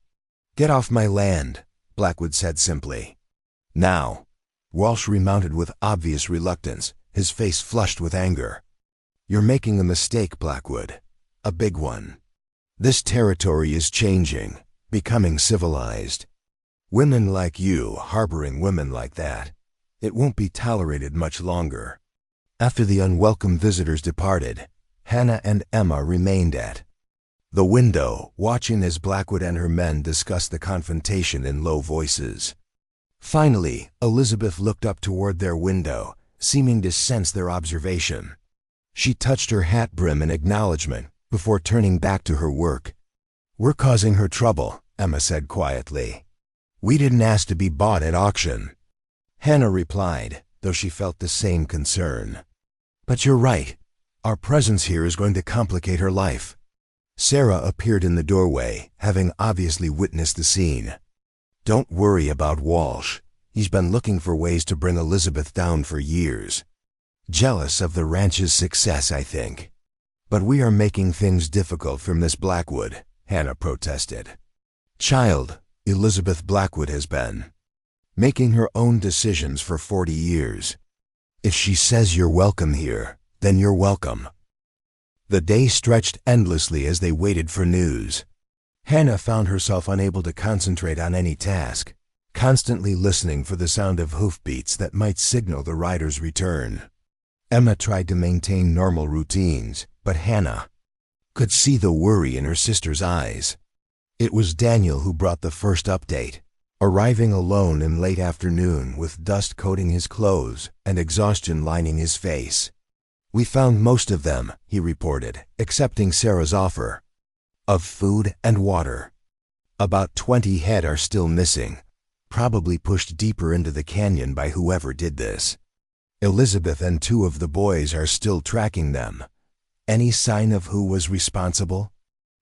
"Get off my land," Blackwood said simply. "Now." Walsh remounted with obvious reluctance, his face flushed with anger. "You're making a mistake, Blackwood. A big one. This territory is changing, becoming civilized. Women like you harboring women like that, it won't be tolerated much longer." After the unwelcome visitors departed, Hannah and Emma remained at the window, watching as Blackwood and her men discussed the confrontation in low voices. Finally, Elizabeth looked up toward their window, seeming to sense their observation. She touched her hat brim in acknowledgement before turning back to her work. "We're causing her trouble," Emma said quietly. "We didn't ask to be bought at auction." Hannah replied, though she felt the same concern. "But you're right. Our presence here is going to complicate her life." Sarah appeared in the doorway, having obviously witnessed the scene. "Don't worry about Walsh. He's been looking for ways to bring Elizabeth down for years. Jealous of the ranch's success, I think. But we are making things difficult for Miss Blackwood," Hannah protested. "Child, Elizabeth Blackwood has been making her own decisions for 40 years. If she says you're welcome here, then you're welcome." The day stretched endlessly as they waited for news. Hannah found herself unable to concentrate on any task, constantly listening for the sound of hoofbeats that might signal the rider's return. Emma tried to maintain normal routines, but Hannah could see the worry in her sister's eyes. It was Daniel who brought the first update, arriving alone in late afternoon with dust coating his clothes and exhaustion lining his face. "We found most of them," he reported, accepting Sarah's offer of food and water. "About 20 head are still missing, probably pushed deeper into the canyon by whoever did this. Elizabeth and 2 of the boys are still tracking them. Any sign of who was responsible?"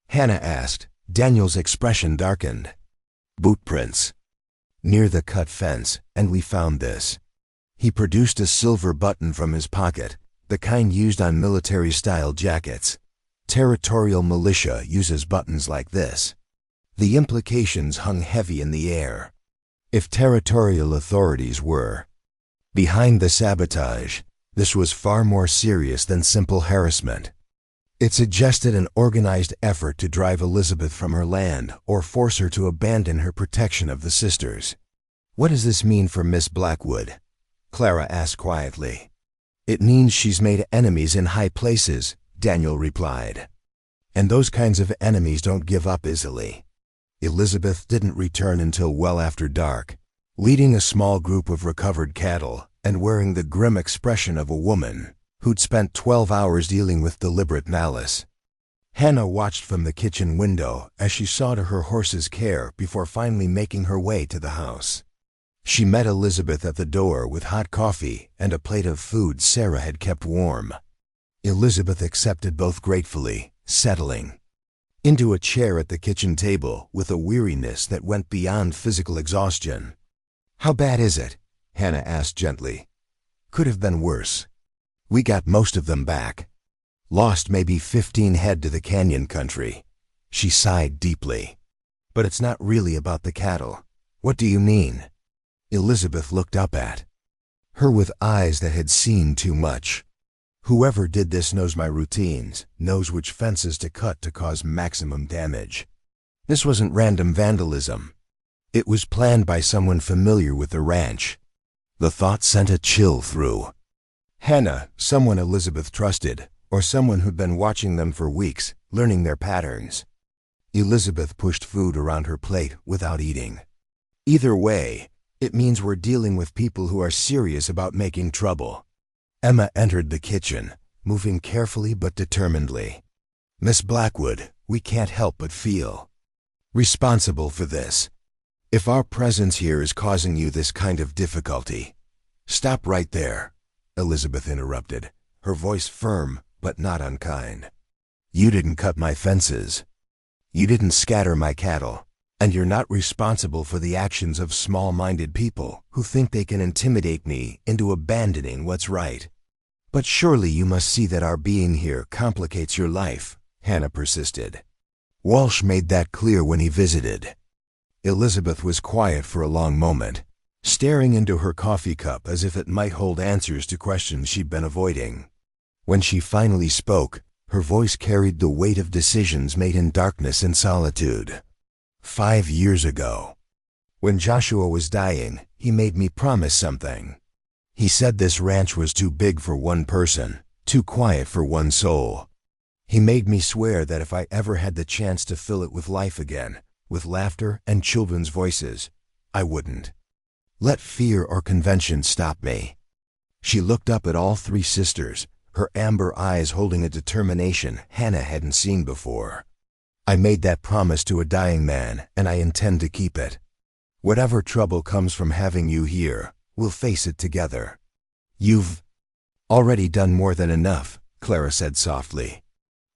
Hannah asked. Daniel's expression darkened. "Boot prints near the cut fence, and we found this." He produced a silver button from his pocket, the kind used on military-style jackets. Territorial militia uses buttons like this. The implications hung heavy in the air. If territorial authorities were behind the sabotage, this was far more serious than simple harassment. It suggested an organized effort to drive Elizabeth from her land or force her to abandon her protection of the sisters. "What does this mean for Miss Blackwood?" Clara asked quietly. "It means she's made enemies in high places," Daniel replied. "And those kinds of enemies don't give up easily." Elizabeth didn't return until well after dark, leading a small group of recovered cattle and wearing the grim expression of a woman who'd spent 12 hours dealing with deliberate malice. Hannah watched from the kitchen window as she saw to her horse's care before finally making her way to the house. She met Elizabeth at the door with hot coffee and a plate of food Sarah had kept warm. Elizabeth accepted both gratefully, settling into a chair at the kitchen table with a weariness that went beyond physical exhaustion. "How bad is it?" Hannah asked gently. "Could have been worse. We got most of them back. Lost maybe 15 head to the canyon country." She sighed deeply. "But it's not really about the cattle." "What do you mean?" Elizabeth looked up at her with eyes that had seen too much. "Whoever did this knows my routines, knows which fences to cut to cause maximum damage. This wasn't random vandalism. It was planned by someone familiar with the ranch." The thought sent a chill through Hannah, someone Elizabeth trusted, or someone who'd been watching them for weeks, learning their patterns. Elizabeth pushed food around her plate without eating. "Either way, it means we're dealing with people who are serious about making trouble." Emma entered the kitchen, moving carefully but determinedly. "Miss Blackwood, we can't help but feel responsible for this. If our presence here is causing you this kind of difficulty—" "Stop right there," Elizabeth interrupted, her voice firm but not unkind. "You didn't cut my fences. You didn't scatter my cattle. And you're not responsible for the actions of small-minded people who think they can intimidate me into abandoning what's right." "But surely you must see that our being here complicates your life," Hannah persisted. "Walsh made that clear when he visited." Elizabeth was quiet for a long moment, staring into her coffee cup as if it might hold answers to questions she'd been avoiding. When she finally spoke, her voice carried the weight of decisions made in darkness and solitude. 5 years ago, when Joshua was dying, he made me promise something. He said this ranch was too big for one person, too quiet for one soul. He made me swear that if I ever had the chance to fill it with life again, with laughter and children's voices, I wouldn't let fear or convention stop me." She looked up at all 3 sisters, her amber eyes holding a determination Hannah hadn't seen before. "I made that promise to a dying man, and I intend to keep it. Whatever trouble comes from having you here, we'll face it together." "You've already done more than enough," Clara said softly.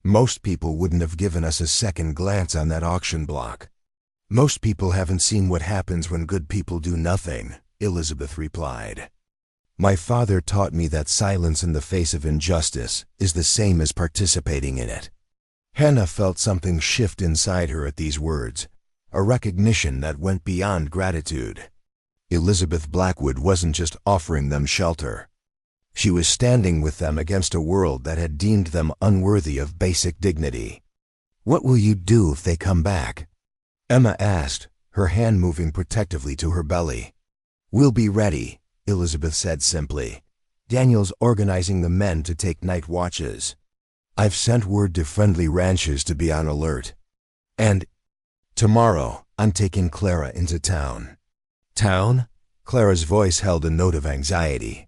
"Most people wouldn't have given us a second glance on that auction block." "Most people haven't seen what happens when good people do nothing," Elizabeth replied. "My father taught me that silence in the face of injustice is the same as participating in it." Hannah felt something shift inside her at these words, a recognition that went beyond gratitude. Elizabeth Blackwood wasn't just offering them shelter. She was standing with them against a world that had deemed them unworthy of basic dignity. "What will you do if they come back?" Emma asked, her hand moving protectively to her belly. "We'll be ready," Elizabeth said simply. "Daniel's organizing the men to take night watches. I've sent word to friendly ranchers to be on alert. And tomorrow, I'm taking Clara into town. Town? Clara's voice held a note of anxiety.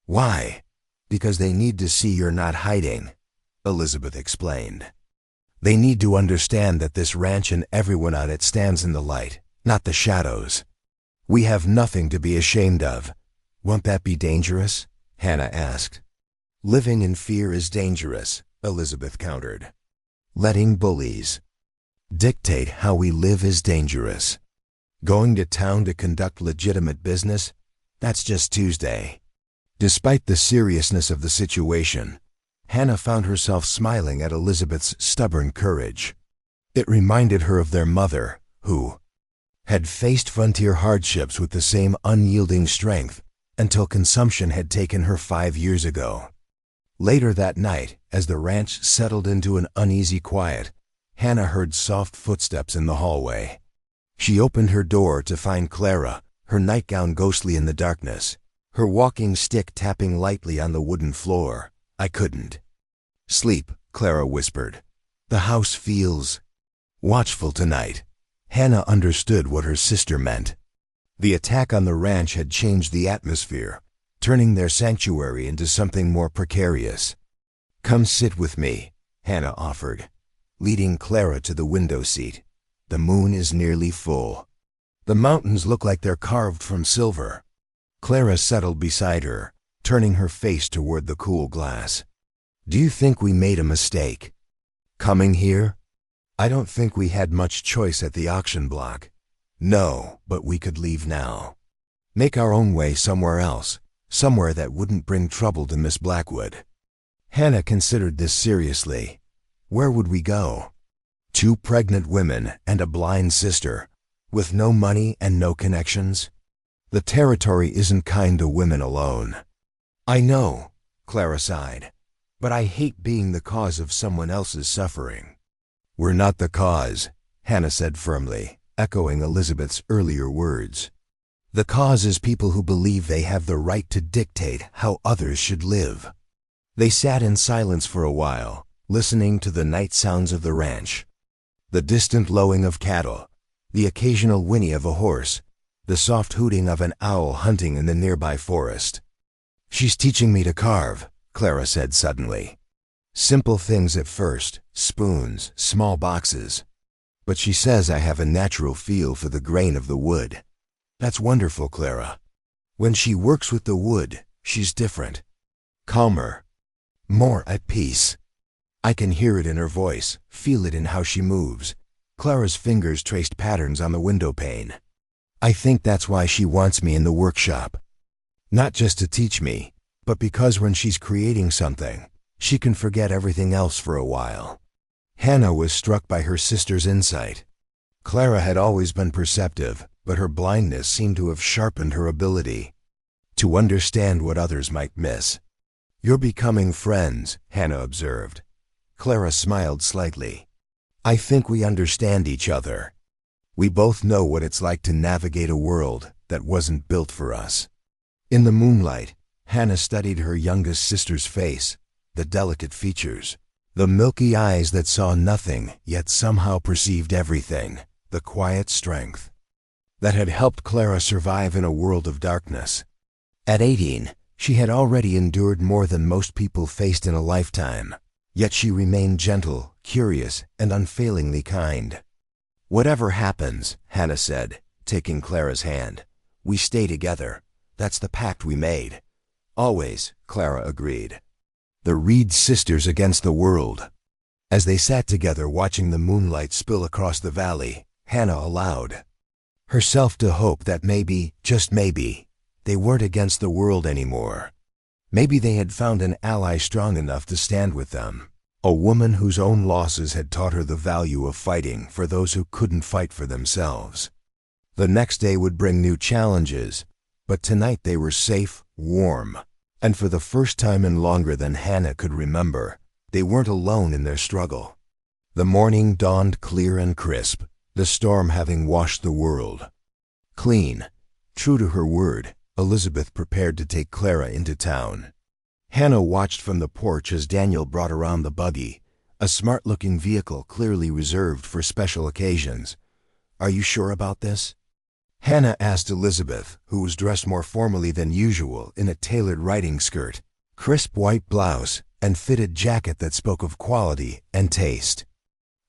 Why? Because they need to see you're not hiding, Elizabeth explained. They need to understand that this ranch and everyone on it stands in the light, not the shadows. We have nothing to be ashamed of. Won't that be dangerous? Hannah asked. Living in fear is dangerous, Elizabeth countered. Letting bullies dictate how we live is dangerous. Going to town to conduct legitimate business? That's just Tuesday. Despite the seriousness of the situation, Hannah found herself smiling at Elizabeth's stubborn courage. It reminded her of their mother, who had faced frontier hardships with the same unyielding strength until consumption had taken her 5 years ago. Later that night, as the ranch settled into an uneasy quiet, Hannah heard soft footsteps in the hallway. She opened her door to find Clara, her nightgown ghostly in the darkness, her walking stick tapping lightly on the wooden floor. I couldn't sleep, Clara whispered. The house feels watchful tonight. Hannah understood what her sister meant. The attack on the ranch had changed the atmosphere, turning their sanctuary into something more precarious. Come sit with me, Hannah offered, leading Clara to the window seat. The moon is nearly full. The mountains look like they're carved from silver. Clara settled beside her, turning her face toward the cool glass. Do you think we made a mistake coming here? I don't think we had much choice at the auction block. No, but we could leave now. Make our own way somewhere else, somewhere that wouldn't bring trouble to Miss Blackwood. Hannah considered this seriously. Where would we go? 2 pregnant women and a blind sister, with no money and no connections? The territory isn't kind to women alone. I know, Clara sighed, but I hate being the cause of someone else's suffering. We're not the cause, Hannah said firmly, echoing Elizabeth's earlier words. The cause is people who believe they have the right to dictate how others should live. They sat in silence for a while, listening to the night sounds of the ranch. The distant lowing of cattle, the occasional whinny of a horse, the soft hooting of an owl hunting in the nearby forest. She's teaching me to carve, Clara said suddenly. Simple things at first, spoons, small boxes. But she says I have a natural feel for the grain of the wood. That's wonderful, Clara. When she works with the wood, she's different. Calmer. More at peace. I can hear it in her voice, feel it in how she moves. Clara's fingers traced patterns on the window pane. I think that's why she wants me in the workshop. Not just to teach me, but because when she's creating something, she can forget everything else for a while. Hannah was struck by her sister's insight. Clara had always been perceptive, but her blindness seemed to have sharpened her ability to understand what others might miss. You're becoming friends, Hannah observed. Clara smiled slightly. I think we understand each other. We both know what it's like to navigate a world that wasn't built for us. In the moonlight, Hannah studied her youngest sister's face, the delicate features, the milky eyes that saw nothing yet somehow perceived everything, the quiet strength that had helped Clara survive in a world of darkness. At 18, she had already endured more than most people faced in a lifetime, yet she remained gentle, curious, and unfailingly kind. Whatever happens, Hannah said, taking Clara's hand, we stay together. That's the pact we made. Always, Clara agreed. The Reid sisters against the world. As they sat together watching the moonlight spill across the valley, Hannah allowed herself to hope that maybe, just maybe, they weren't against the world anymore. Maybe they had found an ally strong enough to stand with them, a woman whose own losses had taught her the value of fighting for those who couldn't fight for themselves. The next day would bring new challenges, but tonight they were safe, warm, and for the first time in longer than Hannah could remember, they weren't alone in their struggle. The morning dawned clear and crisp, the storm having washed the world clean. True to her word, Elizabeth prepared to take Clara into town. Hannah watched from the porch as Daniel brought around the buggy, a smart-looking vehicle clearly reserved for special occasions. "Are you sure about this?" Hannah asked Elizabeth, who was dressed more formally than usual in a tailored riding skirt, crisp white blouse, and fitted jacket that spoke of quality and taste.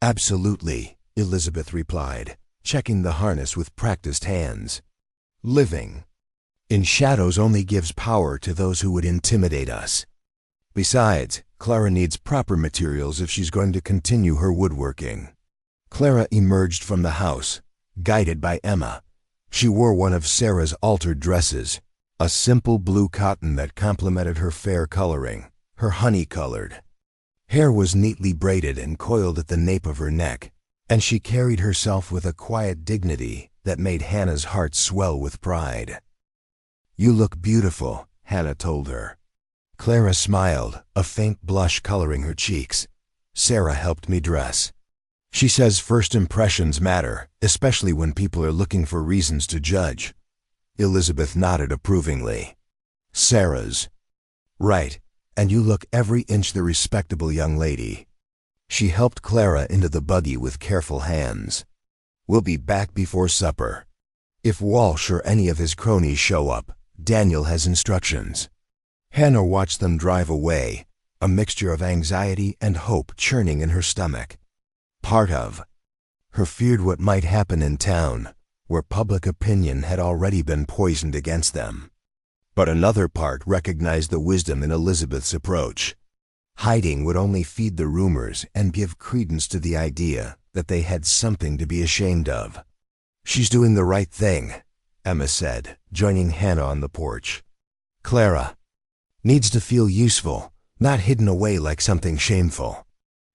"Absolutely," Elizabeth replied, checking the harness with practiced hands. "Living in shadows only gives power to those who would intimidate us. Besides, Clara needs proper materials if she's going to continue her woodworking." Clara emerged from the house, guided by Emma. She wore one of Sarah's altered dresses, a simple blue cotton that complemented her fair coloring, her honey-colored. Hair was neatly braided and coiled at the nape of her neck, and she carried herself with a quiet dignity that made Hannah's heart swell with pride. "You look beautiful," Hannah told her. Clara smiled, a faint blush coloring her cheeks. "Sarah helped me dress. She says first impressions matter, especially when people are looking for reasons to judge." Elizabeth nodded approvingly. "Sarah's right, and you look every inch the respectable young lady." She helped Clara into the buggy with careful hands. "We'll be back before supper. If Walsh or any of his cronies show up, Daniel has instructions." Hannah watched them drive away, a mixture of anxiety and hope churning in her stomach. Part of her feared what might happen in town, where public opinion had already been poisoned against them. But another part recognized the wisdom in Elizabeth's approach. Hiding would only feed the rumors and give credence to the idea that they had something to be ashamed of. "She's doing the right thing," Emma said, joining Hannah on the porch. "Clara needs to feel useful, not hidden away like something shameful."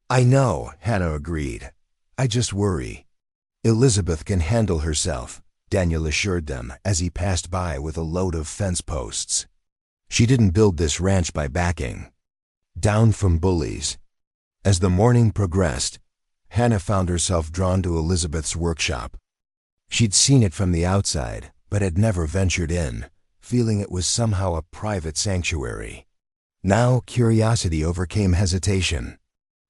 "I know," Hannah agreed. "I just worry." "Elizabeth can handle herself," Daniel assured them as he passed by with a load of fence posts. "She didn't build this ranch by backing down from bullies." As the morning progressed, Hannah found herself drawn to Elizabeth's workshop. She'd seen it from the outside, but had never ventured in, feeling it was somehow a private sanctuary. Now curiosity overcame hesitation.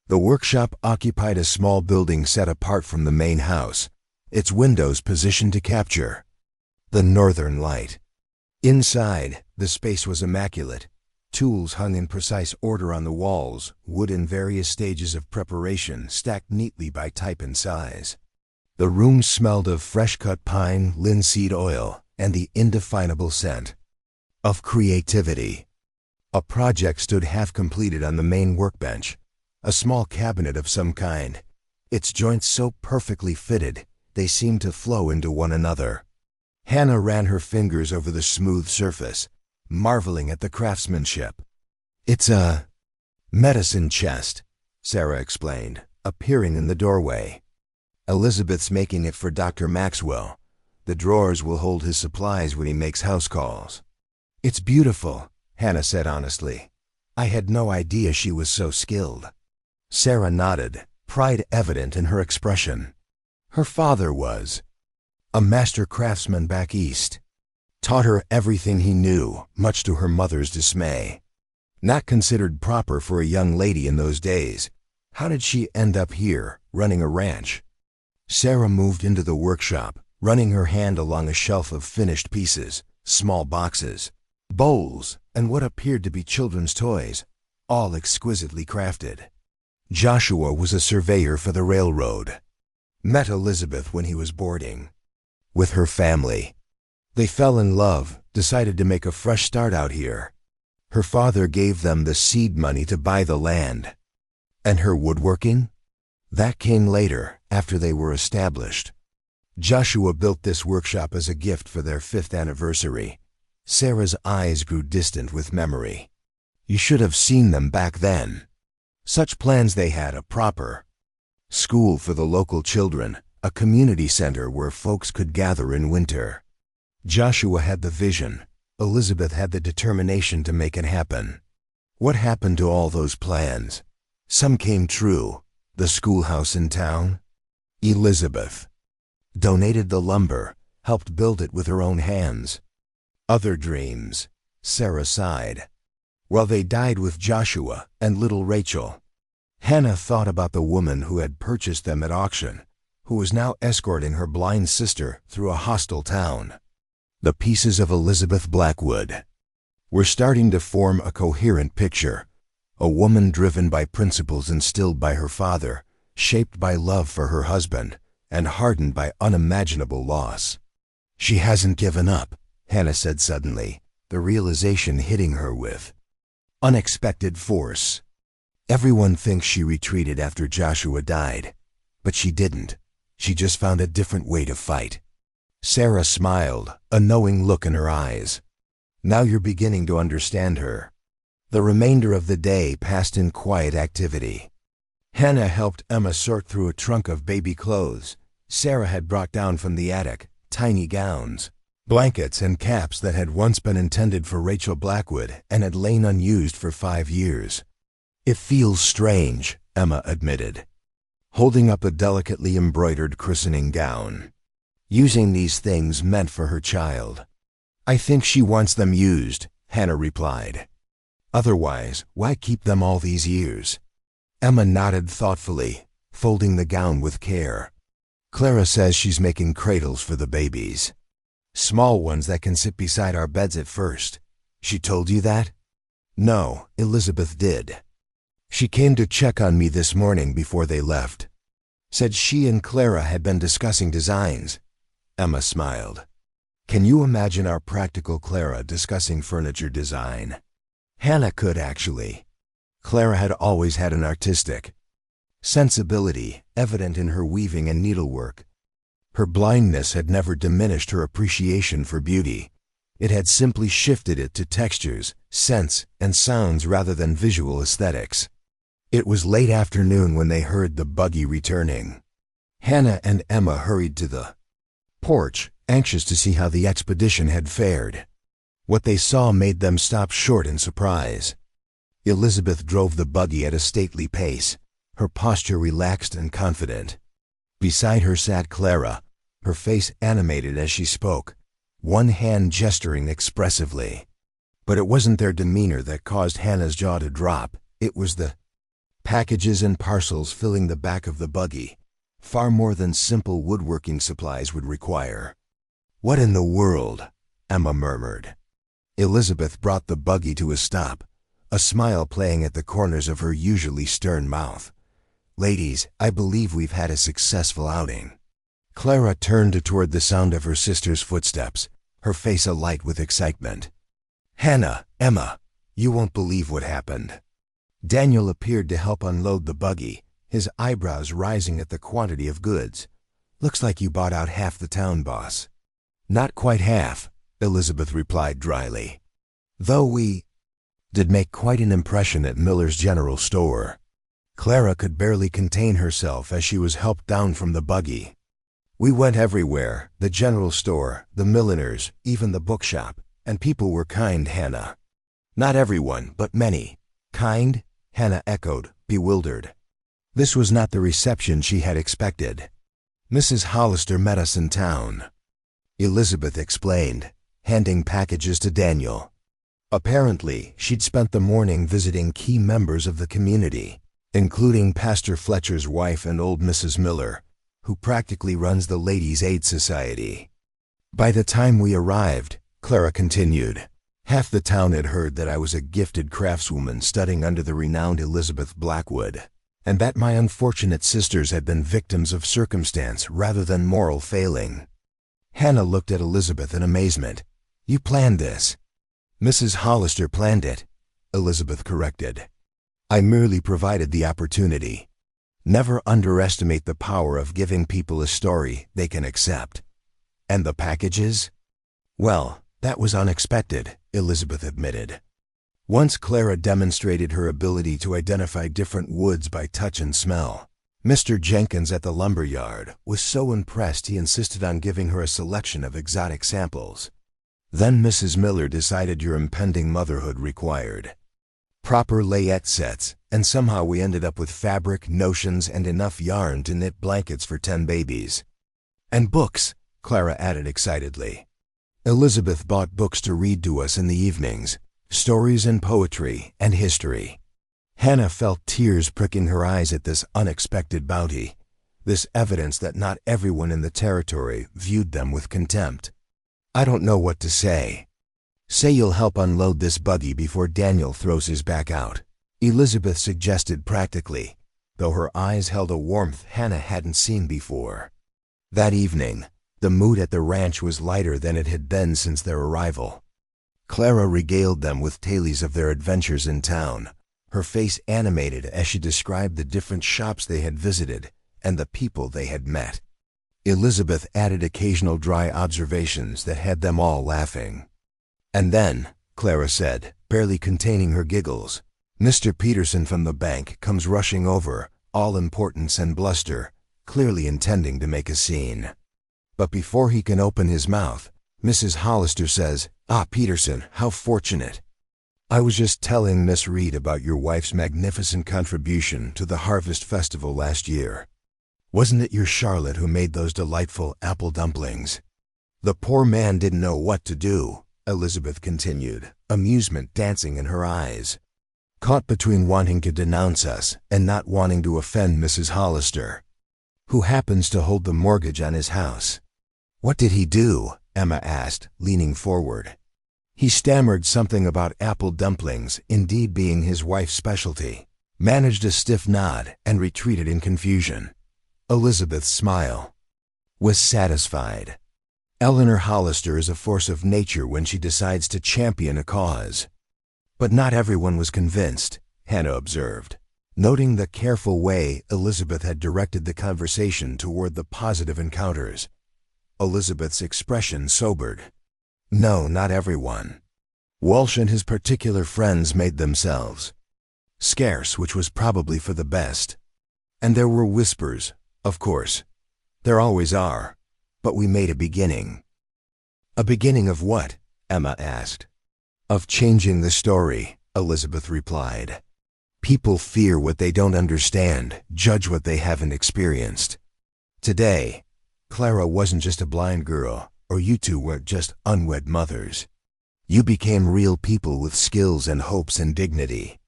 The workshop occupied a small building set apart from the main house, its windows positioned to capture the northern light. Inside, the space was immaculate. Tools hung in precise order on the walls, wood in various stages of preparation stacked neatly by type and size. The room smelled of fresh-cut pine, linseed oil, and the indefinable scent of creativity. A project stood half-completed on the main workbench, a small cabinet of some kind, its joints so perfectly fitted they seemed to flow into one another. Hannah ran her fingers over the smooth surface, marveling at the craftsmanship. "It's a medicine chest," Sarah explained, appearing in the doorway. "Elizabeth's making it for Dr. Maxwell. The drawers will hold his supplies when he makes house calls." "It's beautiful," Hannah said honestly. "I had no idea she was so skilled." Sarah nodded, pride evident in her expression. Her father was a master craftsman back east. Taught her everything he knew, much to her mother's dismay. Not considered proper for a young lady in those days, how did she end up here, running a ranch? Sarah moved into the workshop, running her hand along a shelf of finished pieces, small boxes, bowls, and what appeared to be children's toys, all exquisitely crafted. Joshua was a surveyor for the railroad. Met Elizabeth when he was boarding with her family. They fell in love, decided to make a fresh start out here. Her father gave them the seed money to buy the land. And her woodworking? That came later, after they were established. Joshua built this workshop as a gift for their 5th anniversary. Sarah's eyes grew distant with memory. You should have seen them back then. Such plans they had: a proper school for the local children, a community center where folks could gather in winter. Joshua had the vision. Elizabeth had the determination to make it happen. What happened to all those plans? Some came true. The schoolhouse in town? Elizabeth donated the lumber, helped build it with her own hands. Other dreams? Sarah sighed. Well, they died with Joshua and little Rachel. Hannah thought about the woman who had purchased them at auction, who was now escorting her blind sister through a hostile town. The pieces of Elizabeth Blackwood were starting to form a coherent picture. A woman driven by principles instilled by her father, shaped by love for her husband, and hardened by unimaginable loss. She hasn't given up, Hannah said suddenly, the realization hitting her with unexpected force. Everyone thinks she retreated after Joshua died, but she didn't. She just found a different way to fight. Sarah smiled, a knowing look in her eyes. Now you're beginning to understand her. The remainder of the day passed in quiet activity. Hannah helped Emma sort through a trunk of baby clothes Sarah had brought down from the attic, tiny gowns, blankets and caps that had once been intended for Rachel Blackwood and had lain unused for 5 years. It feels strange, Emma admitted, holding up a delicately embroidered christening gown. Using these things meant for her child. I think she wants them used, Hannah replied. Otherwise, why keep them all these years? Emma nodded thoughtfully, folding the gown with care. Clara says she's making cradles for the babies. Small ones that can sit beside our beds at first. She told you that? No, Elizabeth did. She came to check on me this morning before they left. Said she and Clara had been discussing designs. Emma smiled. Can you imagine our practical Clara discussing furniture design? Hannah could actually. Clara had always had an artistic sensibility, evident in her weaving and needlework. Her blindness had never diminished her appreciation for beauty. It had simply shifted it to textures, scents, and sounds rather than visual aesthetics. It was late afternoon when they heard the buggy returning. Hannah and Emma hurried to the porch, anxious to see how the expedition had fared. What they saw made them stop short in surprise. Elizabeth drove the buggy at a stately pace, her posture relaxed and confident. Beside her sat Clara, her face animated as she spoke, one hand gesturing expressively. But it wasn't their demeanor that caused Hannah's jaw to drop. It was the packages and parcels filling the back of the buggy, far more than simple woodworking supplies would require. What in the world? Emma murmured. Elizabeth brought the buggy to a stop, a smile playing at the corners of her usually stern mouth. Ladies, I believe we've had a successful outing. Clara turned toward the sound of her sister's footsteps, her face alight with excitement. Hannah, Emma, you won't believe what happened. Daniel appeared to help unload the buggy, his eyebrows rising at the quantity of goods. Looks like you bought out half the town, boss. Not quite half, Elizabeth replied dryly. Though we did make quite an impression at Miller's General Store. Clara could barely contain herself as she was helped down from the buggy. We went everywhere, the general store, the milliners, even the bookshop, and people were kind, Hannah. Not everyone, but many. Kind? Hannah echoed, bewildered. This was not the reception she had expected. Mrs. Hollister met us in town, Elizabeth explained, handing packages to Daniel. Apparently, she'd spent the morning visiting key members of the community, including Pastor Fletcher's wife and old Mrs. Miller, who practically runs the Ladies' Aid Society. By the time we arrived, Clara continued, half the town had heard that I was a gifted craftswoman studying under the renowned Elizabeth Blackwood, and that my unfortunate sisters had been victims of circumstance rather than moral failing. Hannah looked at Elizabeth in amazement. You planned this? Mrs. Hollister planned it, Elizabeth corrected. I merely provided the opportunity. Never underestimate the power of giving people a story they can accept. And the packages? Well, that was unexpected, Elizabeth admitted. Once Clara demonstrated her ability to identify different woods by touch and smell. Mr. Jenkins at the lumber yard was so impressed he insisted on giving her a selection of exotic samples. Then Mrs. Miller decided your impending motherhood required proper layette sets, and somehow we ended up with fabric, notions, and enough yarn to knit blankets for 10 babies. And books, Clara added excitedly. Elizabeth bought books to read to us in the evenings, stories and poetry and history. Hannah felt tears pricking her eyes at this unexpected bounty, this evidence that not everyone in the territory viewed them with contempt. I don't know what to say. Say you'll help unload this buggy before Daniel throws his back out, Elizabeth suggested practically, though her eyes held a warmth Hannah hadn't seen before. That evening, the mood at the ranch was lighter than it had been since their arrival. Clara regaled them with tales of their adventures in town, her face animated as she described the different shops they had visited and the people they had met. Elizabeth added occasional dry observations that had them all laughing. And then, Clara said, barely containing her giggles, Mr. Peterson from the bank comes rushing over, all importance and bluster, clearly intending to make a scene. But before he can open his mouth, Mrs. Hollister says, "Ah, Peterson, how fortunate. I was just telling Miss Reid about your wife's magnificent contribution to the Harvest Festival last year. Wasn't it your Charlotte who made those delightful apple dumplings?" The poor man didn't know what to do, Elizabeth continued, amusement dancing in her eyes. Caught between wanting to denounce us and not wanting to offend Mrs. Hollister, who happens to hold the mortgage on his house. "What did he do?" Emma asked, leaning forward. He stammered something about apple dumplings indeed being his wife's specialty, managed a stiff nod, and retreated in confusion. Elizabeth's smile was satisfied. Eleanor Hollister is a force of nature when she decides to champion a cause. But not everyone was convinced, Hannah observed, noting the careful way Elizabeth had directed the conversation toward the positive encounters. Elizabeth's expression sobered. No, not everyone. Walsh and his particular friends made themselves scarce, which was probably for the best. And there were whispers, of course. There always are. But we made a beginning. A beginning of what? Emma asked. Of changing the story, Elizabeth replied. People fear what they don't understand, judge what they haven't experienced. Today, Clara wasn't just a blind girl, or you two weren't just unwed mothers. You became real people with skills and hopes and dignity.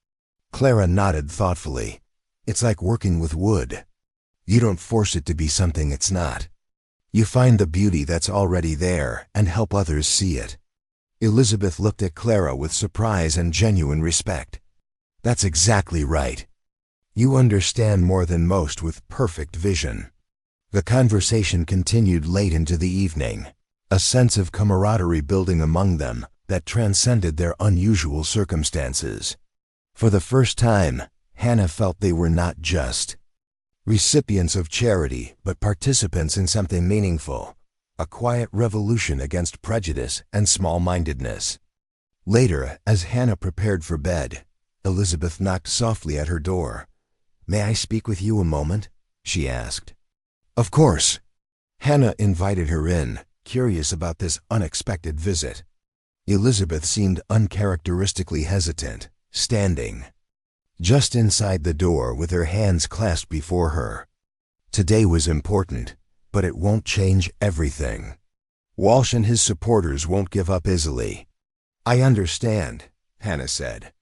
Clara nodded thoughtfully. It's like working with wood. You don't force it to be something it's not. You find the beauty that's already there and help others see it. Elizabeth looked at Clara with surprise and genuine respect. That's exactly right. You understand more than most with perfect vision. The conversation continued late into the evening, a sense of camaraderie building among them that transcended their unusual circumstances. For the first time, Hannah felt they were not just recipients of charity, but participants in something meaningful, a quiet revolution against prejudice and small-mindedness. Later, as Hannah prepared for bed, Elizabeth knocked softly at her door. "May I speak with you a moment?" she asked. "Of course." Hannah invited her in, curious about this unexpected visit. Elizabeth seemed uncharacteristically hesitant, standing just inside the door with her hands clasped before her. Today was important, but it won't change everything. Walsh and his supporters won't give up easily. "I understand," Hannah said.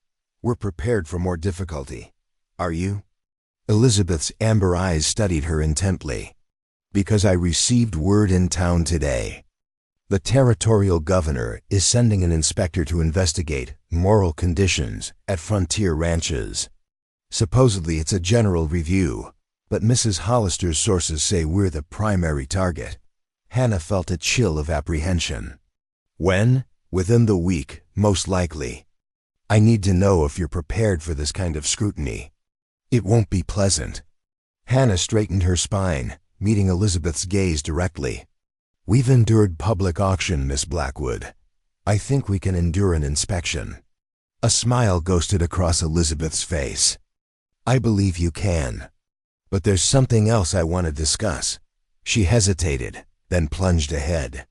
"We're prepared for more difficulty. Are you?" Elizabeth's amber eyes studied her intently. "Because I received word in town today. The territorial governor is sending an inspector to investigate moral conditions at frontier ranches. Supposedly it's a general review, but Mrs. Hollister's sources say we're the primary target." Hannah felt a chill of apprehension. "When?" "Within the week, most likely. I need to know if you're prepared for this kind of scrutiny. It won't be pleasant." Hannah straightened her spine, meeting Elizabeth's gaze directly. "We've endured public auction, Miss Blackwood. I think we can endure an inspection." A smile ghosted across Elizabeth's face. "I believe you can. But there's something else I want to discuss." She hesitated, then plunged ahead.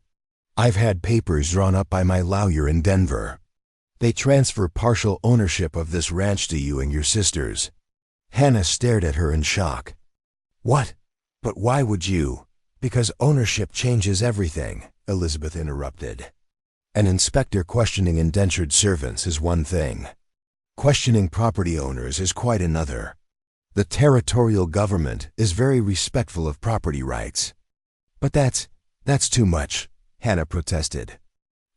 "I've had papers drawn up by my lawyer in Denver. They transfer partial ownership of this ranch to you and your sisters." Hannah stared at her in shock. "What? But why would you?" "Because ownership changes everything," Elizabeth interrupted. An inspector questioning indentured servants is one thing. Questioning property owners is quite another. The territorial government is very respectful of property rights. But that's too much, Hannah protested.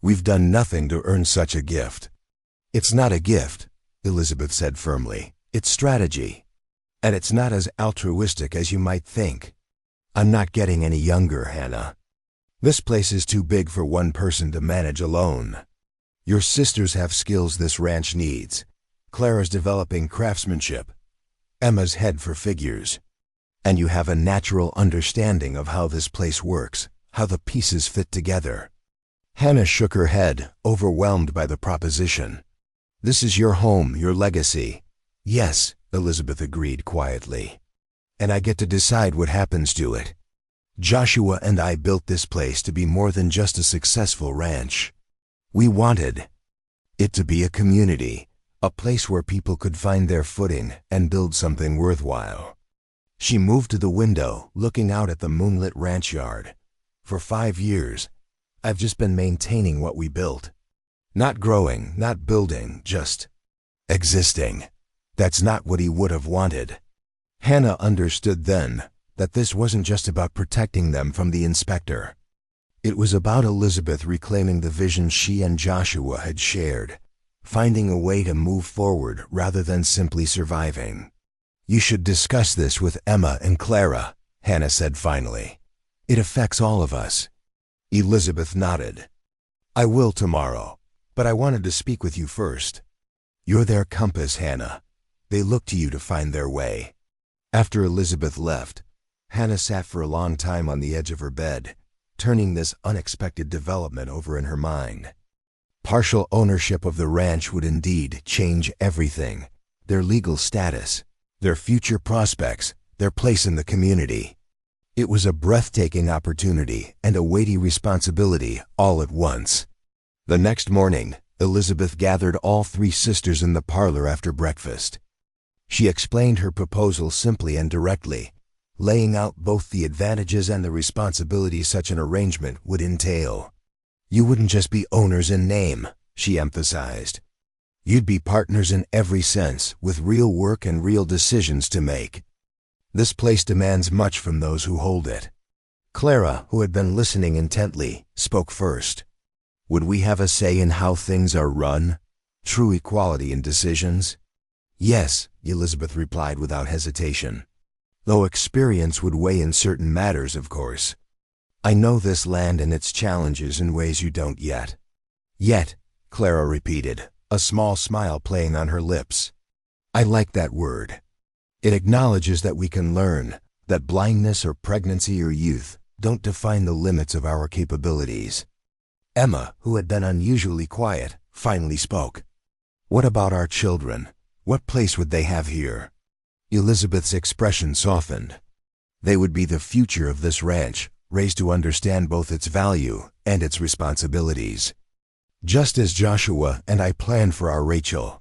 We've done nothing to earn such a gift. It's not a gift, Elizabeth said firmly. It's strategy. And it's not as altruistic as you might think. I'm not getting any younger, Hannah. This place is too big for one person to manage alone. Your sisters have skills this ranch needs. Clara's developing craftsmanship. Emma's head for figures. And you have a natural understanding of how this place works, how the pieces fit together. Hannah shook her head, overwhelmed by the proposition. This is your home, your legacy. Yes, Elizabeth agreed quietly. And I get to decide what happens to it. Joshua and I built this place to be more than just a successful ranch. We wanted it to be a community, a place where people could find their footing and build something worthwhile. She moved to the window, looking out at the moonlit ranch yard. For 5 years, I've just been maintaining what we built. Not growing, not building, just existing. That's not what he would have wanted. Hannah understood then that this wasn't just about protecting them from the inspector. It was about Elizabeth reclaiming the vision she and Joshua had shared, finding a way to move forward rather than simply surviving. You should discuss this with Emma and Clara, Hannah said finally. It affects all of us. Elizabeth nodded. I will tomorrow, but I wanted to speak with you first. You're their compass, Hannah. They look to you to find their way. After Elizabeth left, Hannah sat for a long time on the edge of her bed, turning this unexpected development over in her mind. Partial ownership of the ranch would indeed change everything. Their legal status, their future prospects, their place in the community. It was a breathtaking opportunity and a weighty responsibility all at once. The next morning, Elizabeth gathered all 3 sisters in the parlor after breakfast. She explained her proposal simply and directly, laying out both the advantages and the responsibilities such an arrangement would entail. You wouldn't just be owners in name, she emphasized. You'd be partners in every sense, with real work and real decisions to make. This place demands much from those who hold it. Clara, who had been listening intently, spoke first. Would we have a say in how things are run? True equality in decisions? Yes, Elizabeth replied without hesitation. Though experience would weigh in certain matters, of course. I know this land and its challenges in ways you don't yet. Yet, Clara repeated, a small smile playing on her lips. I like that word. It acknowledges that we can learn, that blindness or pregnancy or youth don't define the limits of our capabilities. Emma, who had been unusually quiet, finally spoke. What about our children? What place would they have here? Elizabeth's expression softened. They would be the future of this ranch, raised to understand both its value and its responsibilities. Just as Joshua and I planned for our Rachel.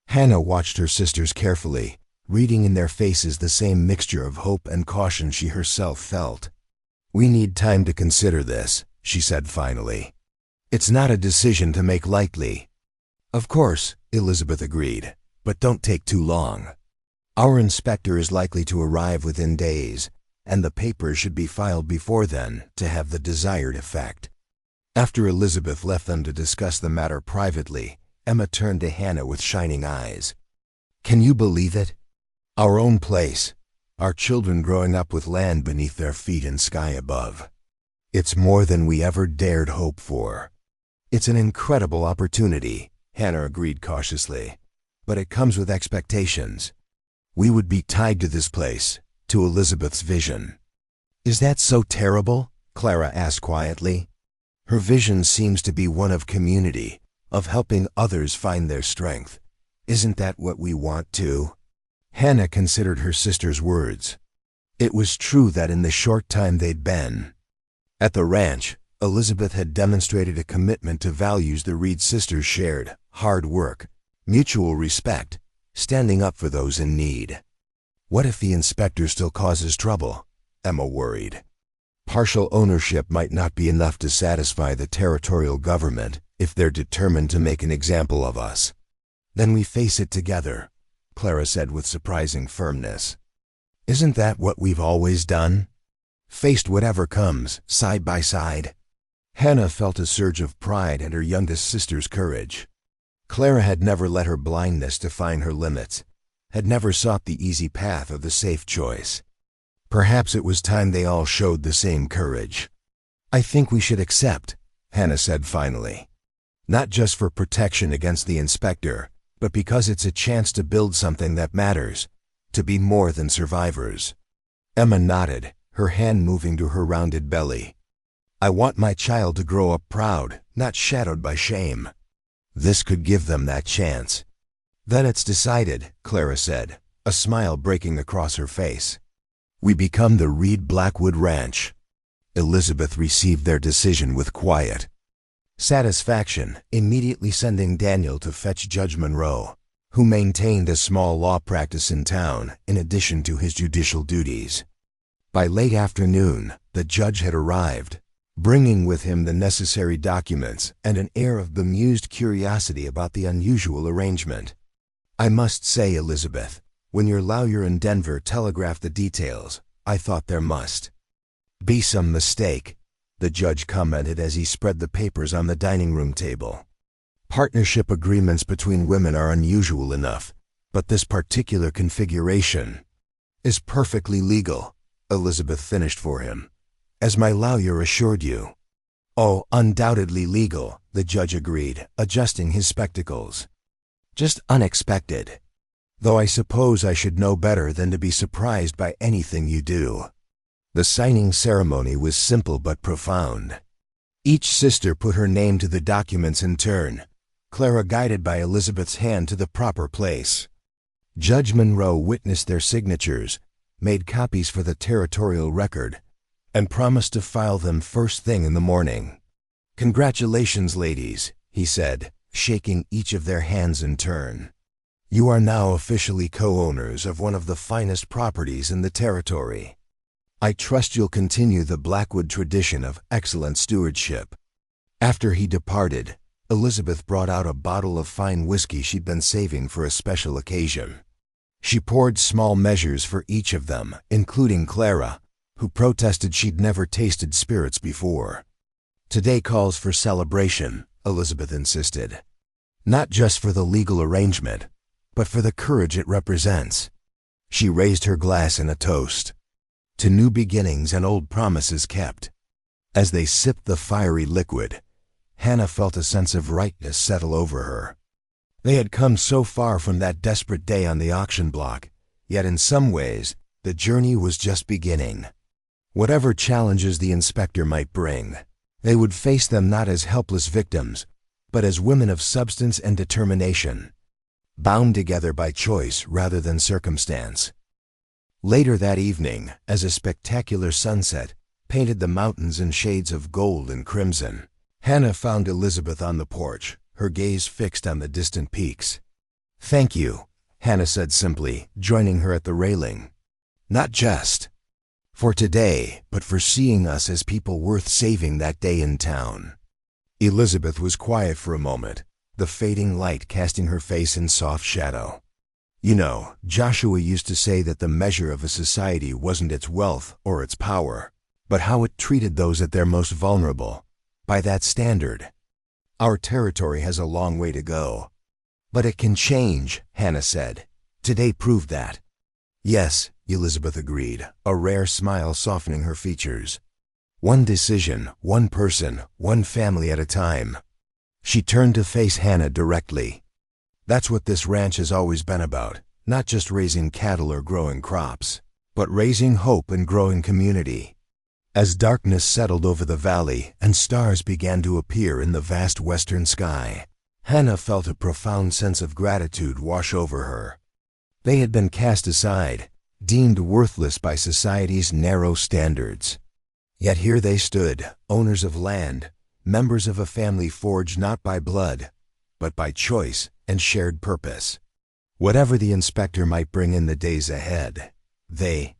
Hannah watched her sisters carefully, reading in their faces the same mixture of hope and caution she herself felt. We need time to consider this, she said finally. It's not a decision to make lightly. Of course, Elizabeth agreed, but don't take too long. Our inspector is likely to arrive within days, and the papers should be filed before then to have the desired effect. After Elizabeth left them to discuss the matter privately, Emma turned to Hannah with shining eyes. Can you believe it? Our own place, our children growing up with land beneath their feet and sky above. It's more than we ever dared hope for. It's an incredible opportunity, Hannah agreed cautiously, but it comes with expectations. We would be tied to this place, to Elizabeth's vision. Is that so terrible? Clara asked quietly. Her vision seems to be one of community, of helping others find their strength. Isn't that what we want too? Hannah considered her sister's words. It was true that in the short time they'd been at the ranch, Elizabeth had demonstrated a commitment to values the Reid sisters shared: hard work, mutual respect, standing up for those in need. What if the inspector still causes trouble? Emma worried. Partial ownership might not be enough to satisfy the territorial government, If they're determined to make an example of us, then we face it together, Clara said with surprising firmness. Isn't that what we've always done? Faced whatever comes, side by side. Hannah felt a surge of pride at her youngest sister's courage. Clara had never let her blindness define her limits, had never sought the easy path or the safe choice. Perhaps it was time they all showed the same courage. I think we should accept, Hannah said finally. Not just for protection against the inspector, but because it's a chance to build something that matters, to be more than survivors. Emma nodded, her hand moving to her rounded belly. I want my child to grow up proud, not shadowed by shame. This could give them that chance. Then it's decided, Clara said, a smile breaking across her face. We become the Reid Blackwood Ranch. Elizabeth received their decision with quiet satisfaction, immediately sending Daniel to fetch Judge Monroe, who maintained a small law practice in town in addition to his judicial duties. By late afternoon, the judge had arrived, bringing with him the necessary documents and an air of bemused curiosity about the unusual arrangement. I must say, Elizabeth, when your lawyer in Denver telegraphed the details, I thought there must be some mistake, the judge commented as he spread the papers on the dining room table. Partnership agreements between women are unusual enough, but this particular configuration is perfectly legal, Elizabeth finished for him. As my lawyer assured you. Oh, undoubtedly legal, the judge agreed, adjusting his spectacles. Just unexpected. Though I suppose I should know better than to be surprised by anything you do. The signing ceremony was simple but profound. Each sister put her name to the documents in turn, Clara guided by Elizabeth's hand to the proper place. Judge Monroe witnessed their signatures, made copies for the territorial record, and promised to file them first thing in the morning. Congratulations, ladies, he said, shaking each of their hands in turn. You are now officially co-owners of one of the finest properties in the territory. I trust you'll continue the Blackwood tradition of excellent stewardship. After he departed, Elizabeth brought out a bottle of fine whiskey she'd been saving for a special occasion. She poured small measures for each of them, including Clara, who protested she'd never tasted spirits before. Today calls for celebration, Elizabeth insisted. Not just for the legal arrangement, but for the courage it represents. She raised her glass in a toast. To new beginnings and old promises kept. As they sipped the fiery liquid, Hannah felt a sense of rightness settle over her. They had come so far from that desperate day on the auction block, yet in some ways, the journey was just beginning. Whatever challenges the inspector might bring, they would face them not as helpless victims, but as women of substance and determination, bound together by choice rather than circumstance. Later that evening, as a spectacular sunset painted the mountains in shades of gold and crimson, Hannah found Elizabeth on the porch, her gaze fixed on the distant peaks. Thank you, Hannah said simply, joining her at the railing. Not just for today, but for seeing us as people worth saving that day in town. Elizabeth was quiet for a moment, the fading light casting her face in soft shadow. You know, Joshua used to say that the measure of a society wasn't its wealth or its power, but how it treated those at their most vulnerable. By that standard, our territory has a long way to go. But it can change, Hannah said. Today proved that. Yes, Elizabeth agreed, a rare smile softening her features. One decision, one person, one family at a time. She turned to face Hannah directly. That's what this ranch has always been about, not just raising cattle or growing crops, but raising hope and growing community. As darkness settled over the valley and stars began to appear in the vast western sky, Hannah felt a profound sense of gratitude wash over her. They had been cast aside, deemed worthless by society's narrow standards. Yet here they stood, owners of land, members of a family forged not by blood, but by choice and shared purpose. Whatever the inspector might bring in the days ahead, they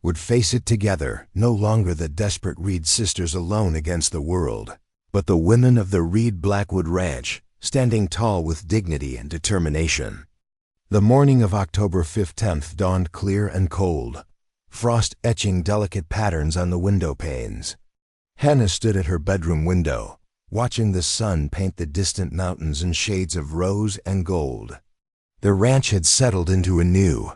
would face it together, no longer the desperate Reid sisters alone against the world, but the women of the Reid Blackwood Ranch, standing tall with dignity and determination. The morning of October 15th dawned clear and cold, frost etching delicate patterns on the window panes. Hannah stood at her bedroom window, watching the sun paint the distant mountains in shades of rose and gold. The ranch had settled into a new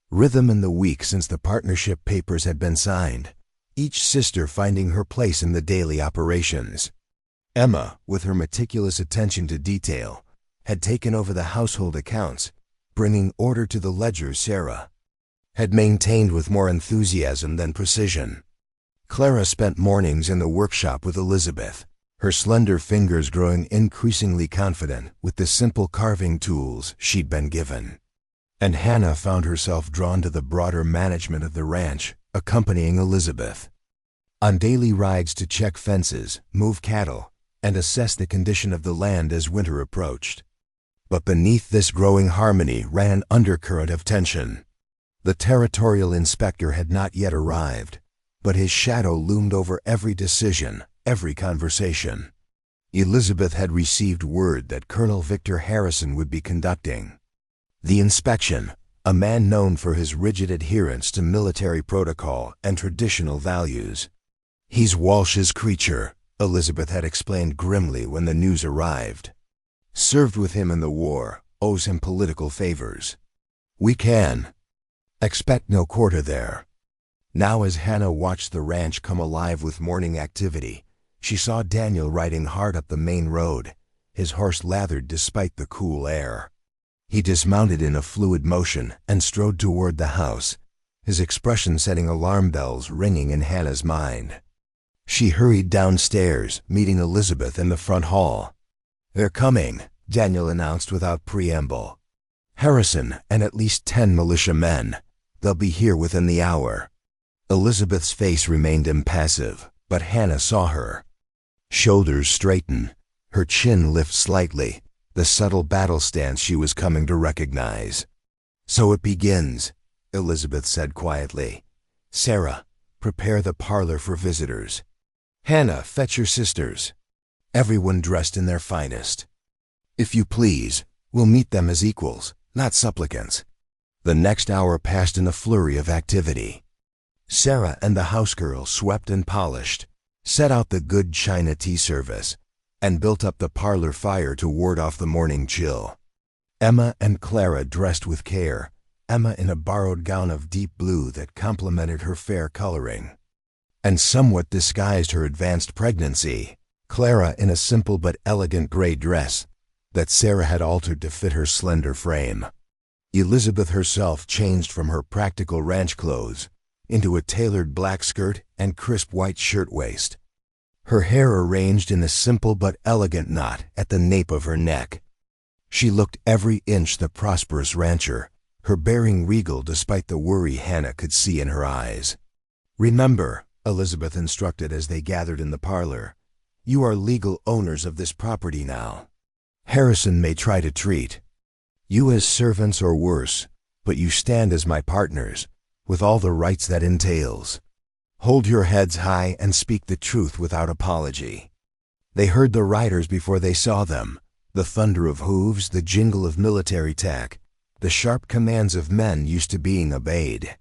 rhythm in the week since the partnership papers had been signed, each sister finding her place in the daily operations. Emma, with her meticulous attention to detail, had taken over the household accounts, bringing order to the ledger Sarah had maintained with more enthusiasm than precision. Clara spent mornings in the workshop with Elizabeth, her slender fingers growing increasingly confident with the simple carving tools she'd been given. And Hannah found herself drawn to the broader management of the ranch, accompanying Elizabeth on daily rides to check fences, move cattle, and assess the condition of the land as winter approached. But beneath this growing harmony ran an undercurrent of tension. The territorial inspector had not yet arrived, but his shadow loomed over every decision, every conversation. Elizabeth had received word that Colonel Victor Harrison would be conducting the inspection, a man known for his rigid adherence to military protocol and traditional values. "He's Walsh's creature," Elizabeth had explained grimly when the news arrived. "Served with him in the war, owes him political favors. We can expect no quarter there." Now as Hannah watched the ranch come alive with morning activity, she saw Daniel riding hard up the main road, his horse lathered despite the cool air. He dismounted in a fluid motion and strode toward the house, his expression setting alarm bells ringing in Hannah's mind. She hurried downstairs, meeting Elizabeth in the front hall. "They're coming," Daniel announced without preamble. "Harrison and at least 10 militia men. They'll be here within the hour." Elizabeth's face remained impassive, but Hannah saw her shoulders straighten, her chin lift slightly, the subtle battle stance she was coming to recognize. "So it begins," Elizabeth said quietly. "Sarah, prepare the parlor for visitors. Hannah, fetch your sisters. Everyone dressed in their finest. If you please, we'll meet them as equals, not supplicants." The next hour passed in a flurry of activity. Sarah and the housegirl swept and polished, set out the good china tea service, and built up the parlor fire to ward off the morning chill. Emma and Clara dressed with care, Emma in a borrowed gown of deep blue that complemented her fair coloring and somewhat disguised her advanced pregnancy, Clara in a simple but elegant gray dress that Sarah had altered to fit her slender frame. Elizabeth herself changed from her practical ranch clothes into a tailored black skirt and crisp white shirtwaist, her hair arranged in a simple but elegant knot at the nape of her neck. She looked every inch the prosperous rancher, her bearing regal despite the worry Hannah could see in her eyes. "Remember," Elizabeth instructed as they gathered in the parlor, "you are legal owners of this property now. Harrison may try to treat you as servants or worse, but you stand as my partners, with all the rights that entails. Hold your heads high and speak the truth without apology." They heard the riders before they saw them, the thunder of hooves, the jingle of military tack, the sharp commands of men used to being obeyed.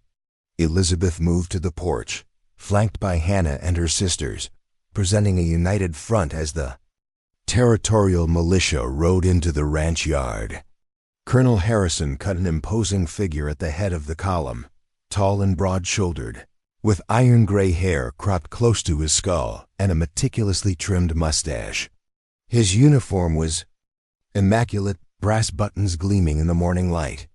Elizabeth moved to the porch, flanked by Hannah and her sisters, presenting a united front as the territorial militia rode into the ranch yard. Colonel Harrison cut an imposing figure at the head of the column, tall and broad-shouldered, with iron-gray hair cropped close to his skull and a meticulously trimmed mustache. His uniform was immaculate, brass buttons gleaming in the morning light.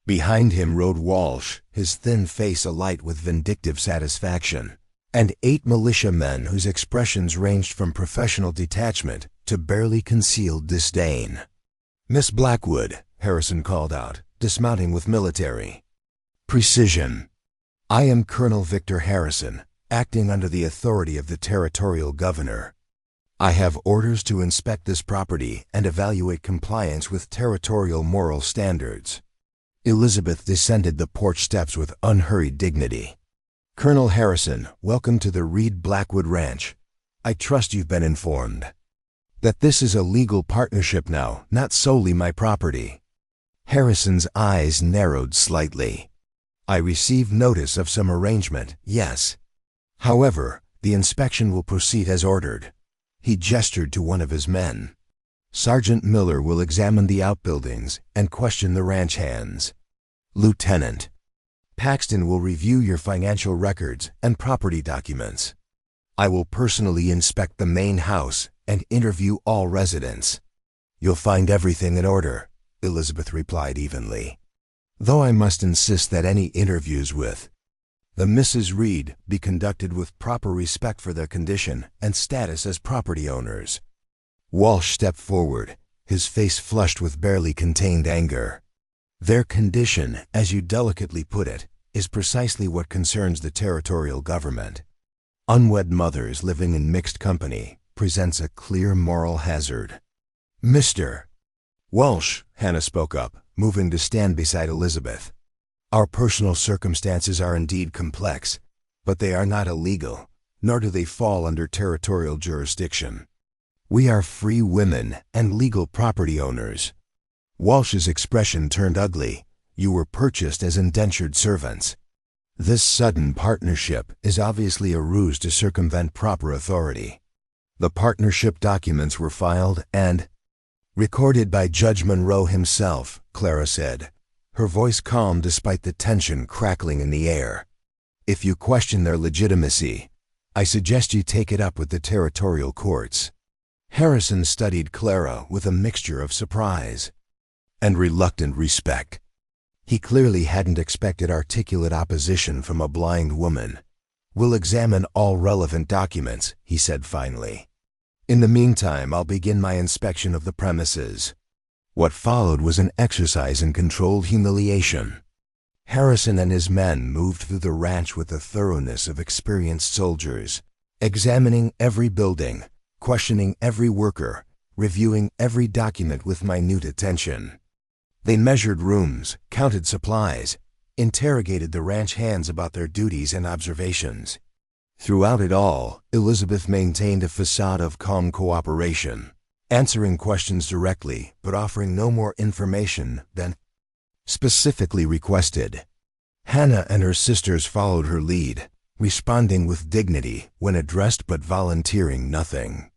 Behind him rode Walsh, his thin face alight with vindictive satisfaction, and 8 militiamen whose expressions ranged from professional detachment to barely concealed disdain. "Miss Blackwood," Harrison called out, dismounting with military precision. "I am Colonel Victor Harrison, acting under the authority of the territorial governor. I have orders to inspect this property and evaluate compliance with territorial moral standards." Elizabeth descended the porch steps with unhurried dignity. "Colonel Harrison, welcome to the Reid Blackwood Ranch. I trust you've been informed that this is a legal partnership now, not solely my property. Harrison's eyes narrowed slightly. I received notice of some arrangement, yes. However, the inspection will proceed as ordered. He gestured to one of his men. Sergeant Miller will examine the outbuildings and question the ranch hands. Lieutenant Paxton will review your financial records and property documents. I will personally inspect the main house and interview all residents. You'll find everything in order, Elizabeth replied evenly. Though I must insist that any interviews with the Mrs. Reid be conducted with proper respect for their condition and status as property owners. Walsh stepped forward, his face flushed with barely contained anger. Their condition, as you delicately put it, is precisely what concerns the territorial government. Unwed mothers living in mixed company presents a clear moral hazard. Mr. Walsh, Hannah spoke up, moving to stand beside Elizabeth. Our personal circumstances are indeed complex, but they are not illegal, nor do they fall under territorial jurisdiction. We are free women and legal property owners. Walsh's expression turned ugly. You were purchased as indentured servants. This sudden partnership is obviously a ruse to circumvent proper authority. The partnership documents were filed and recorded by Judge Monroe himself, Clara said, her voice calm despite the tension crackling in the air. If you question their legitimacy, I suggest you take it up with the territorial courts. Harrison studied Clara with a mixture of surprise and reluctant respect. He clearly hadn't expected articulate opposition from a blind woman. We'll examine all relevant documents, he said finally. In the meantime, I'll begin my inspection of the premises. What followed was an exercise in controlled humiliation. Harrison and his men moved through the ranch with the thoroughness of experienced soldiers, examining every building, questioning every worker, reviewing every document with minute attention. They measured rooms, counted supplies, interrogated the ranch hands about their duties and observations. Throughout it all, Elizabeth maintained a facade of calm cooperation, answering questions directly but offering no more information than specifically requested. Hannah and her sisters followed her lead, responding with dignity when addressed but volunteering nothing.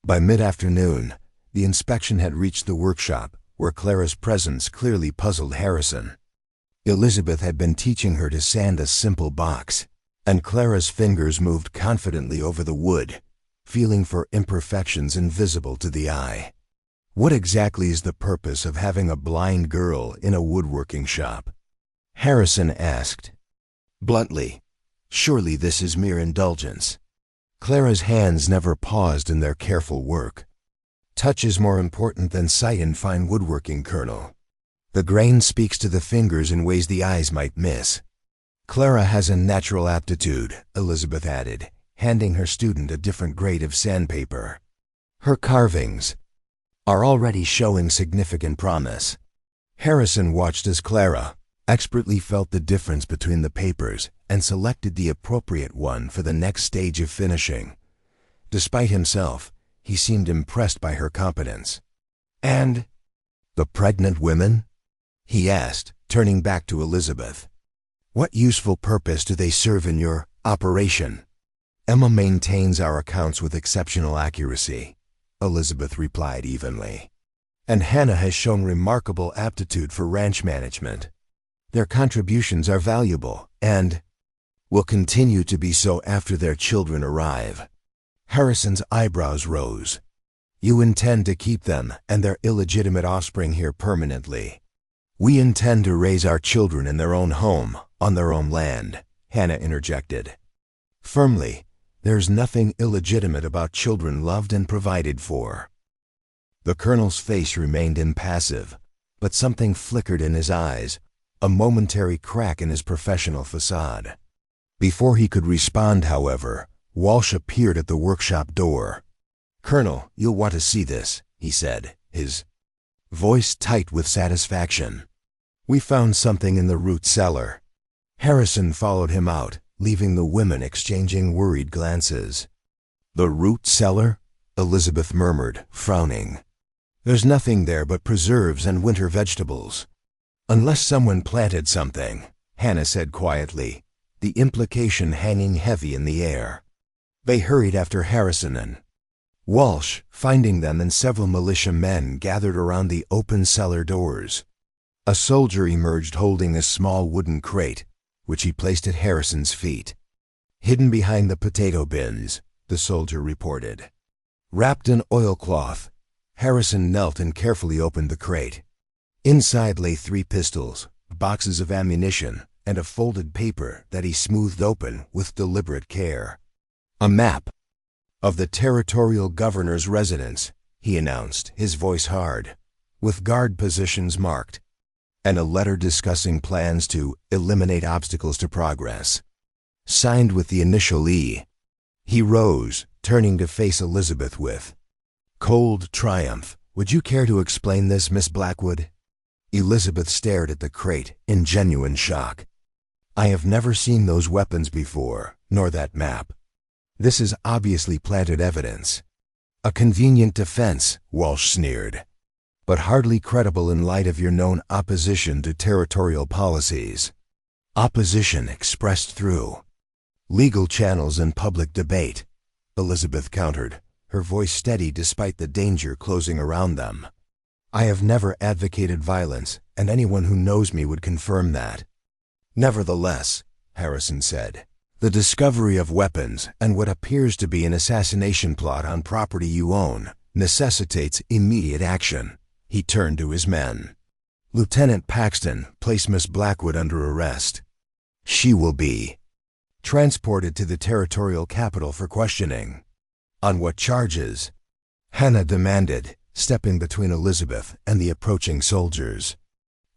By mid-afternoon, the inspection had reached the workshop, where Clara's presence clearly puzzled Harrison. Elizabeth had been teaching her to sand a simple box, and Clara's fingers moved confidently over the wood, feeling for imperfections invisible to the eye. What exactly is the purpose of having a blind girl in a woodworking shop? Harrison asked. Bluntly, surely this is mere indulgence. Clara's hands never paused in their careful work. Touch is more important than sight in fine woodworking, Colonel. The grain speaks to the fingers in ways the eyes might miss. Clara has a natural aptitude, Elizabeth added, handing her student a different grade of sandpaper. Her carvings are already showing significant promise. Harrison watched as Clara expertly felt the difference between the papers and selected the appropriate one for the next stage of finishing. Despite himself, he seemed impressed by her competence. And the pregnant women? He asked, turning back to Elizabeth. What useful purpose do they serve in your operation? Emma maintains our accounts with exceptional accuracy, Elizabeth replied evenly. And Hannah has shown remarkable aptitude for ranch management. Their contributions are valuable and will continue to be so after their children arrive. Harrison's eyebrows rose. You intend to keep them and their illegitimate offspring here permanently. We intend to raise our children in their own home, on their own land, Hannah interjected. Firmly, there's nothing illegitimate about children loved and provided for. The colonel's face remained impassive, but something flickered in his eyes, a momentary crack in his professional facade. Before he could respond, however, Walsh appeared at the workshop door. Colonel, you'll want to see this, he said, his voice tight with satisfaction. We found something in the root cellar. Harrison followed him out, leaving the women exchanging worried glances. The root cellar? Elizabeth murmured, frowning. There's nothing there but preserves and winter vegetables. Unless someone planted something, Hannah said quietly, the implication hanging heavy in the air. They hurried after Harrison and Walsh, finding them and several militia men gathered around the open cellar doors. A soldier emerged holding a small wooden crate, which he placed at Harrison's feet. Hidden behind the potato bins, the soldier reported. Wrapped in oilcloth, Harrison knelt and carefully opened the crate. Inside lay 3 pistols, boxes of ammunition, and a folded paper that he smoothed open with deliberate care. A map of the territorial governor's residence, he announced, his voice hard, with guard positions marked, and a letter discussing plans to eliminate obstacles to progress. Signed with the initial E. He rose, turning to face Elizabeth with cold triumph. Would you care to explain this, Miss Blackwood? Elizabeth stared at the crate in genuine shock. I have never seen those weapons before, nor that map. This is obviously planted evidence. A convenient defense, Walsh sneered, but hardly credible in light of your known opposition to territorial policies. Opposition expressed through legal channels and public debate, Elizabeth countered, her voice steady despite the danger closing around them. I have never advocated violence, and anyone who knows me would confirm that. Nevertheless, Harrison said, the discovery of weapons and what appears to be an assassination plot on property you own necessitates immediate action. He turned to his men. Lieutenant Paxton, place Miss Blackwood under arrest. She will be transported to the territorial capital for questioning. On what charges? Hannah demanded, stepping between Elizabeth and the approaching soldiers.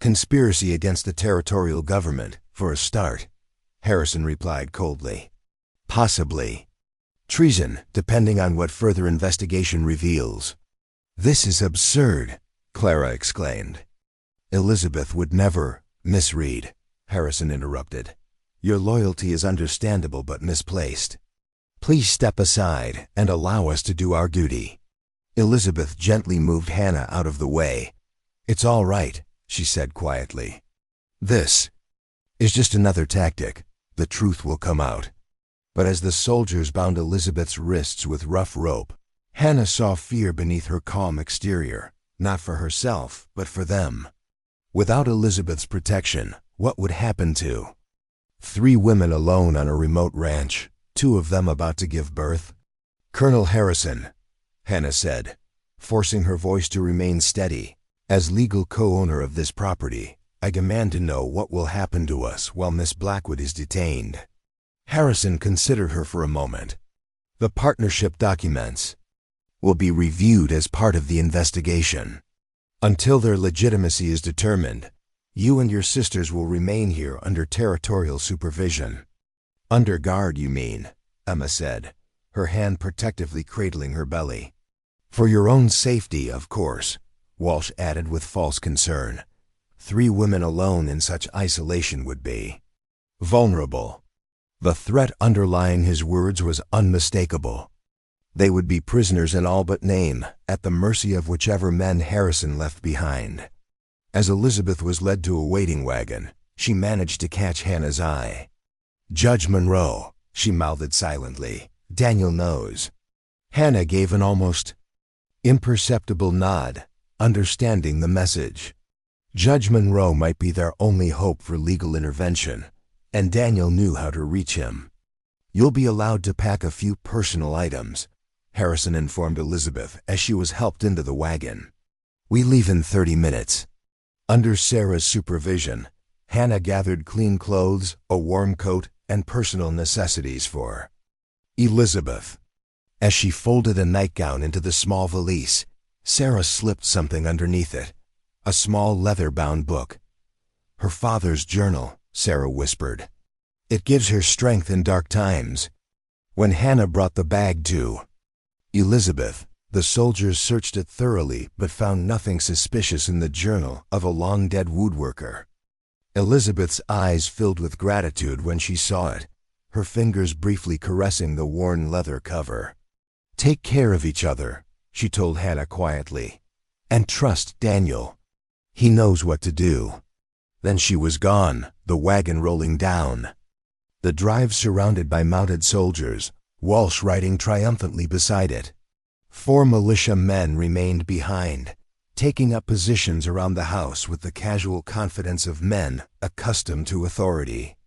Conspiracy against the territorial government, for a start, Harrison replied coldly. Possibly treason, depending on what further investigation reveals. This is absurd, Clara exclaimed. Elizabeth would never. Miss Reid, Harrison interrupted. Your loyalty is understandable but misplaced. Please step aside and allow us to do our duty. Elizabeth gently moved Hannah out of the way. It's all right, she said quietly. This is just another tactic. The truth will come out. But as the soldiers bound Elizabeth's wrists with rough rope, Hannah saw fear beneath her calm exterior, not for herself, but for them. Without Elizabeth's protection, what would happen to 3 women alone on a remote ranch, 2 of them about to give birth? Colonel Harrison, Hannah said, forcing her voice to remain steady, as legal co-owner of this property, I demand to know what will happen to us while Miss Blackwood is detained. Harrison considered her for a moment. The partnership documents will be reviewed as part of the investigation. Until their legitimacy is determined, you and your sisters will remain here under territorial supervision. Under guard, you mean, Emma said, her hand protectively cradling her belly. For your own safety, of course, Walsh added with false concern. 3 women alone in such isolation would be vulnerable. The threat underlying his words was unmistakable. They would be prisoners in all but name, at the mercy of whichever men Harrison left behind. As Elizabeth was led to a waiting wagon, she managed to catch Hannah's eye. Judge Monroe, she mouthed silently. Daniel knows. Hannah gave an almost imperceptible nod, understanding the message. Judge Monroe might be their only hope for legal intervention, and Daniel knew how to reach him. You'll be allowed to pack a few personal items, Harrison informed Elizabeth as she was helped into the wagon. We leave in 30 minutes. Under Sarah's supervision, Hannah gathered clean clothes, a warm coat, and personal necessities for Elizabeth. As she folded a nightgown into the small valise, Sarah slipped something underneath it, a small leather-bound book. Her father's journal, Sarah whispered. It gives her strength in dark times. When Hannah brought the bag to Elizabeth, the soldiers searched it thoroughly but found nothing suspicious in the journal of a long-dead woodworker. Elizabeth's eyes filled with gratitude when she saw it, her fingers briefly caressing the worn leather cover. Take care of each other, she told Hannah quietly. And trust Daniel. He knows what to do. Then she was gone, the wagon rolling down. The drive surrounded by mounted soldiers, Walsh riding triumphantly beside it. 4 militia men remained behind, taking up positions around the house with the casual confidence of men accustomed to authority.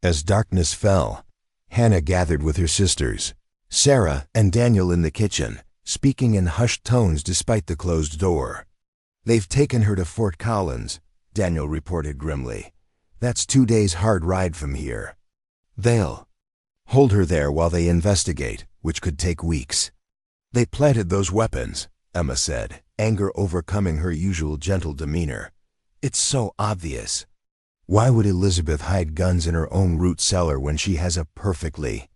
As darkness fell, Hannah gathered with her sisters, Sarah and Daniel in the kitchen, speaking in hushed tones despite the closed door. "They've taken her to Fort Collins," Daniel reported grimly. "That's 2 days' hard ride from here. They'll hold her there while they investigate, which could take weeks." "They planted those weapons," Emma said, anger overcoming her usual gentle demeanor. "It's so obvious. Why would Elizabeth hide guns in her own root cellar when she has a perfectly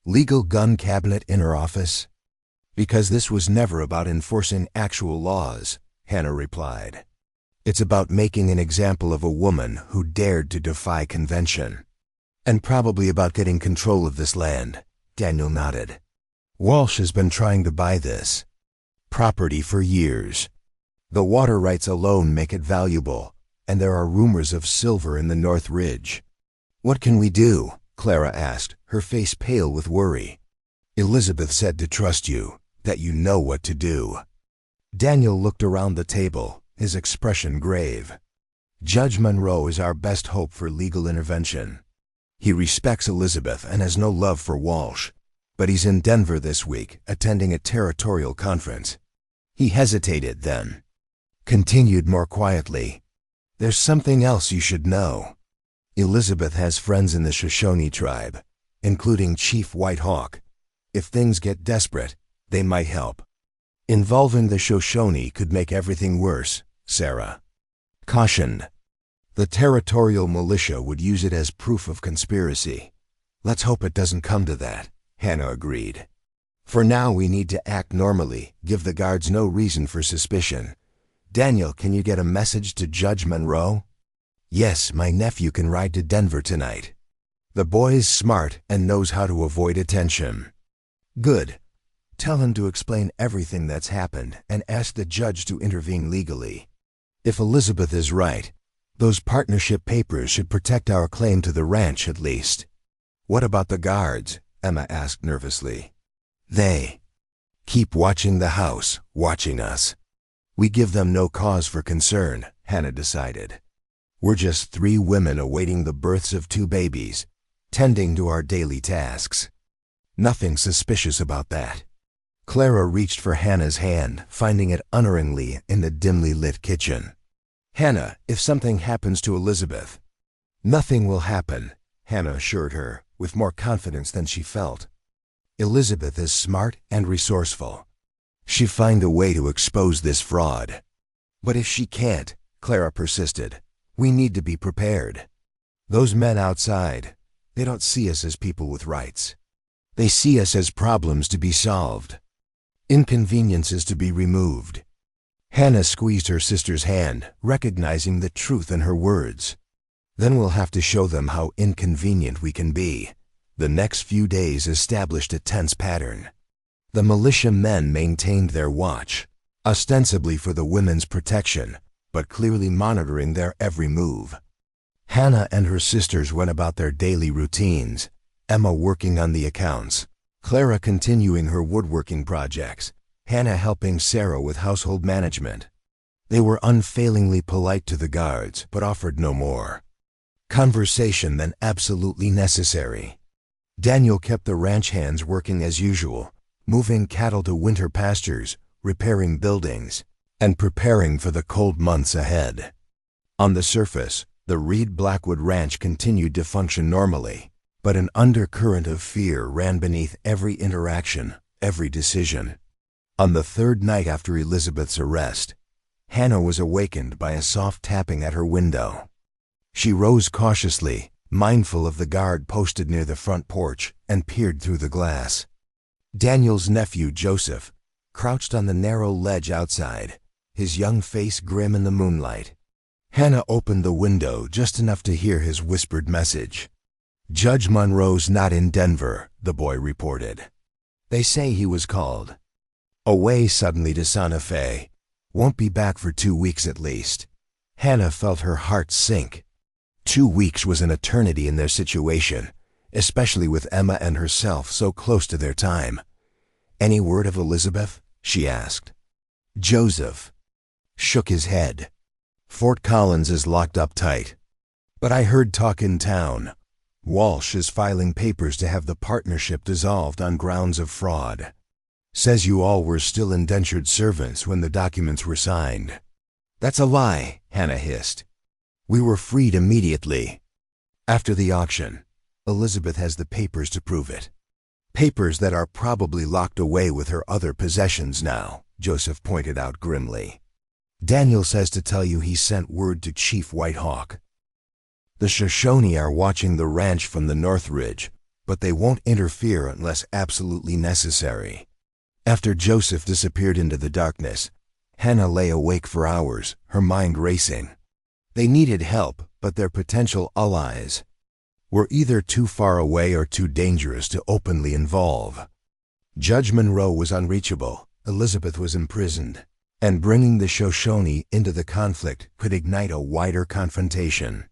legal gun cabinet in her office?" "Because this was never about enforcing actual laws," Hannah replied. "It's about making an example of a woman who dared to defy convention. And probably about getting control of this land," Daniel nodded. "Walsh has been trying to buy this property for years. The water rights alone make it valuable, and there are rumors of silver in the North Ridge." "What can we do?" Clara asked, her face pale with worry. "Elizabeth said to trust you, that you know what to do." Daniel looked around the table, his expression grave. "Judge Monroe is our best hope for legal intervention. He respects Elizabeth and has no love for Walsh, but he's in Denver this week, attending a territorial conference." He hesitated, then continued more quietly. "There's something else you should know. Elizabeth has friends in the Shoshone tribe, including Chief White Hawk. If things get desperate, they might help." "Involving the Shoshone could make everything worse," Sarah cautioned. "The territorial militia would use it as proof of conspiracy." "Let's hope it doesn't come to that," Hannah agreed. "For now we need to act normally, give the guards no reason for suspicion. Daniel, can you get a message to Judge Monroe?" "Yes, my nephew can ride to Denver tonight. The boy's smart and knows how to avoid attention." "Good. Tell him to explain everything that's happened and ask the judge to intervene legally. If Elizabeth is right, those partnership papers should protect our claim to the ranch at least." "What about the guards?" Emma asked nervously. "They keep watching the house, watching us. We give them no cause for concern," Hannah decided. "We're just 3 women awaiting the births of 2 babies, tending to our daily tasks. Nothing suspicious about that." Clara reached for Hannah's hand, finding it unerringly in the dimly lit kitchen. "Hannah, if something happens to Elizabeth—" "Nothing will happen," Hannah assured her, with more confidence than she felt. "Elizabeth is smart and resourceful. She'll find a way to expose this fraud." "But if she can't," Clara persisted, "we need to be prepared. Those men outside, they don't see us as people with rights. They see us as problems to be solved, inconveniences to be removed." Hannah squeezed her sister's hand, recognizing the truth in her words. "Then we'll have to show them how inconvenient we can be." The next few days established a tense pattern. The militia men maintained their watch, ostensibly for the women's protection, but clearly monitoring their every move. Hannah and her sisters went about their daily routines, Emma working on the accounts, Clara continuing her woodworking projects, Hannah helping Sarah with household management. They were unfailingly polite to the guards, but offered no more conversation than absolutely necessary. Daniel kept the ranch hands working as usual, moving cattle to winter pastures, repairing buildings, and preparing for the cold months ahead. On the surface, the Reid Blackwood Ranch continued to function normally, but an undercurrent of fear ran beneath every interaction, every decision. On the 3rd night after Elizabeth's arrest, Hannah was awakened by a soft tapping at her window. She rose cautiously, mindful of the guard posted near the front porch, and peered through the glass. Daniel's nephew, Joseph, crouched on the narrow ledge outside, his young face grim in the moonlight. Hannah opened the window just enough to hear his whispered message. "Judge Monroe's not in Denver," the boy reported. They say he was called away suddenly to Santa Fe. Won't be back for 2 weeks at least. Hannah felt her heart sink. 2 weeks was an eternity in their situation, especially with Emma and herself so close to their time. Any word of Elizabeth? She asked. Joseph shook his head. Fort Collins is locked up tight. But I heard talk in town. Walsh is filing papers to have the partnership dissolved on grounds of fraud. Says you all were still indentured servants when the documents were signed. That's a lie, Hannah hissed. We were freed immediately. After the auction, Elizabeth has the papers to prove it. Papers that are probably locked away with her other possessions now, Joseph pointed out grimly. Daniel says to tell you he sent word to Chief Whitehawk. The Shoshone are watching the ranch from the North Ridge, but they won't interfere unless absolutely necessary. After Joseph disappeared into the darkness, Hannah lay awake for hours, her mind racing. They needed help, but their potential allies were either too far away or too dangerous to openly involve. Judge Monroe was unreachable, Elizabeth was imprisoned, and bringing the Shoshone into the conflict could ignite a wider confrontation.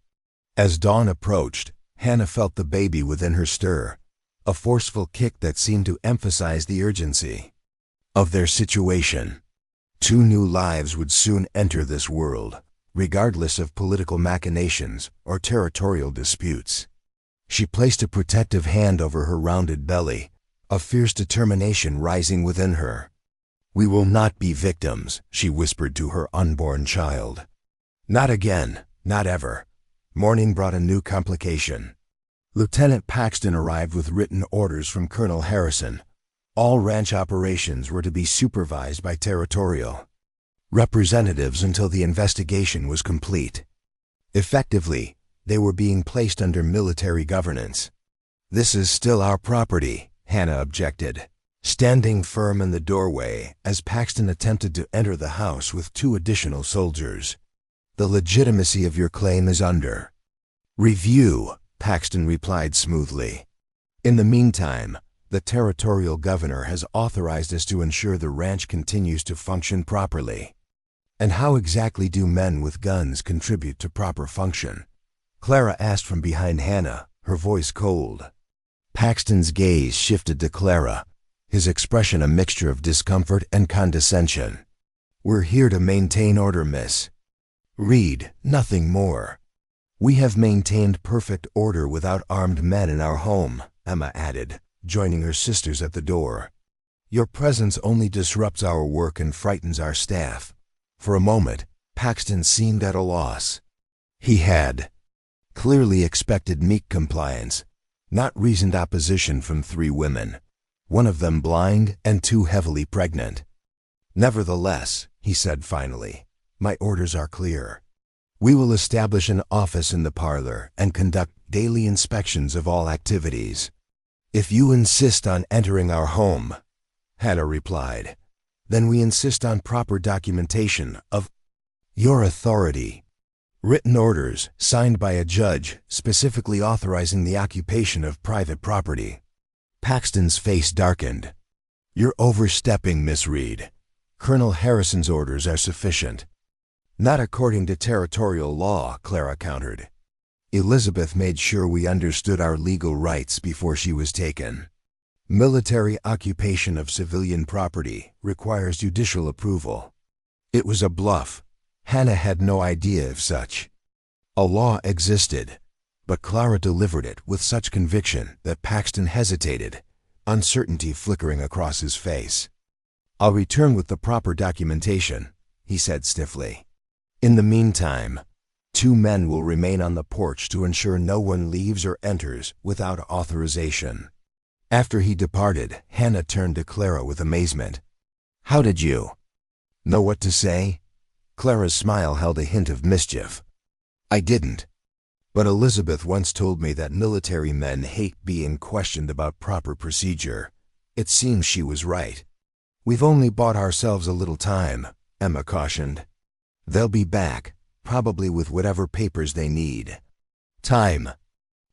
As dawn approached, Hannah felt the baby within her stir, a forceful kick that seemed to emphasize the urgency of their situation. 2 new lives would soon enter this world, regardless of political machinations or territorial disputes. She placed a protective hand over her rounded belly, a fierce determination rising within her. We will not be victims, she whispered to her unborn child. Not again, not ever. Morning brought a new complication. Lieutenant Paxton arrived with written orders from Colonel Harrison. All ranch operations were to be supervised by territorial representatives until the investigation was complete. Effectively, they were being placed under military governance. This is still our property, Hannah objected, standing firm in the doorway as Paxton attempted to enter the house with 2 additional soldiers. The legitimacy of your claim is under review, Paxton replied smoothly. In the meantime, the territorial governor has authorized us to ensure the ranch continues to function properly. And how exactly do men with guns contribute to proper function? Clara asked from behind Hannah, her voice cold. Paxton's gaze shifted to Clara, his expression a mixture of discomfort and condescension. We're here to maintain order, Miss Reid, nothing more. We have maintained perfect order without armed men in our home, Emma added, joining her sisters at the door. Your presence only disrupts our work and frightens our staff. For a moment, Paxton seemed at a loss. He had clearly expected meek compliance, not reasoned opposition from 3 women, one of them blind and 2 heavily pregnant. Nevertheless, he said finally, my orders are clear. We will establish an office in the parlor and conduct daily inspections of all activities. If you insist on entering our home, Hannah replied, then we insist on proper documentation of your authority. Written orders signed by a judge specifically authorizing the occupation of private property. Paxton's face darkened. You're overstepping, Miss Reid. Colonel Harrison's orders are sufficient. Not according to territorial law, Clara countered. Elizabeth made sure we understood our legal rights before she was taken. Military occupation of civilian property requires judicial approval. It was a bluff. Hannah had no idea of such. A law existed, but Clara delivered it with such conviction that Paxton hesitated, uncertainty flickering across his face. I'll return with the proper documentation, he said stiffly. In the meantime, 2 men will remain on the porch to ensure no one leaves or enters without authorization. After he departed, Hannah turned to Clara with amazement. How did you know what to say? Clara's smile held a hint of mischief. I didn't. But Elizabeth once told me that military men hate being questioned about proper procedure. It seems she was right. We've only bought ourselves a little time, Emma cautioned. They'll be back, probably with whatever papers they need. Time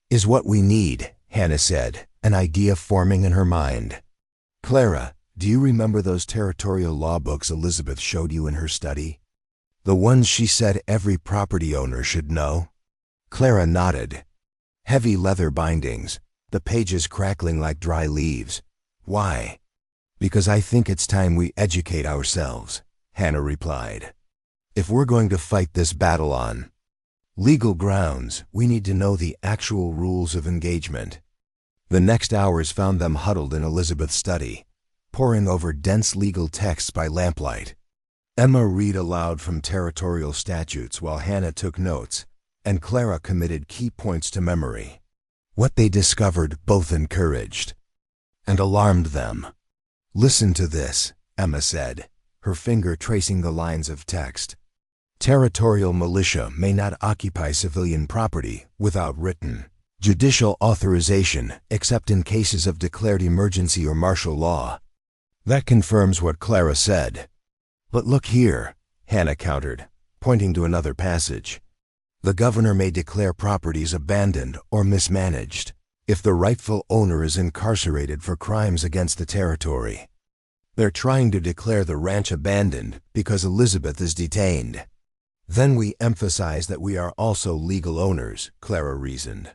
is what we need, Hannah said, an idea forming in her mind. Clara, do you remember those territorial law books Elizabeth showed you in her study? The ones she said every property owner should know? Clara nodded. Heavy leather bindings, the pages crackling like dry leaves. Why? Because I think it's time we educate ourselves, Hannah replied. If we're going to fight this battle on legal grounds, we need to know the actual rules of engagement. The next hours found them huddled in Elizabeth's study, poring over dense legal texts by lamplight. Emma read aloud from territorial statutes while Hannah took notes, and Clara committed key points to memory. What they discovered both encouraged and alarmed them. Listen to this, Emma said, her finger tracing the lines of text. Territorial militia may not occupy civilian property without written judicial authorization except in cases of declared emergency or martial law. That confirms what Clara said. But look here, Hannah countered, pointing to another passage. The governor may declare properties abandoned or mismanaged if the rightful owner is incarcerated for crimes against the territory. They're trying to declare the ranch abandoned because Elizabeth is detained. Then we emphasize that we are also legal owners, Clara reasoned.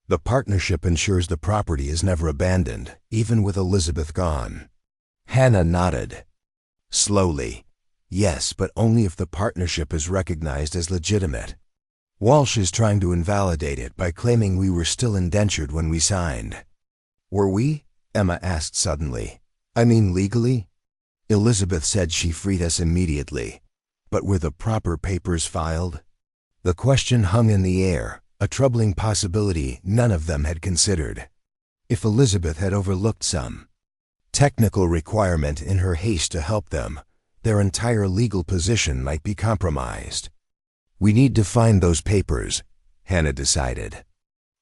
The partnership ensures the property is never abandoned, even with Elizabeth gone. Hannah nodded. Slowly. Yes, but only if the partnership is recognized as legitimate. Walsh is trying to invalidate it by claiming we were still indentured when we signed. Were we? Emma asked suddenly. I mean legally? Elizabeth said she freed us immediately. But were the proper papers filed? The question hung in the air, a troubling possibility none of them had considered. If Elizabeth had overlooked some technical requirement in her haste to help them, their entire legal position might be compromised. We need to find those papers, Hannah decided.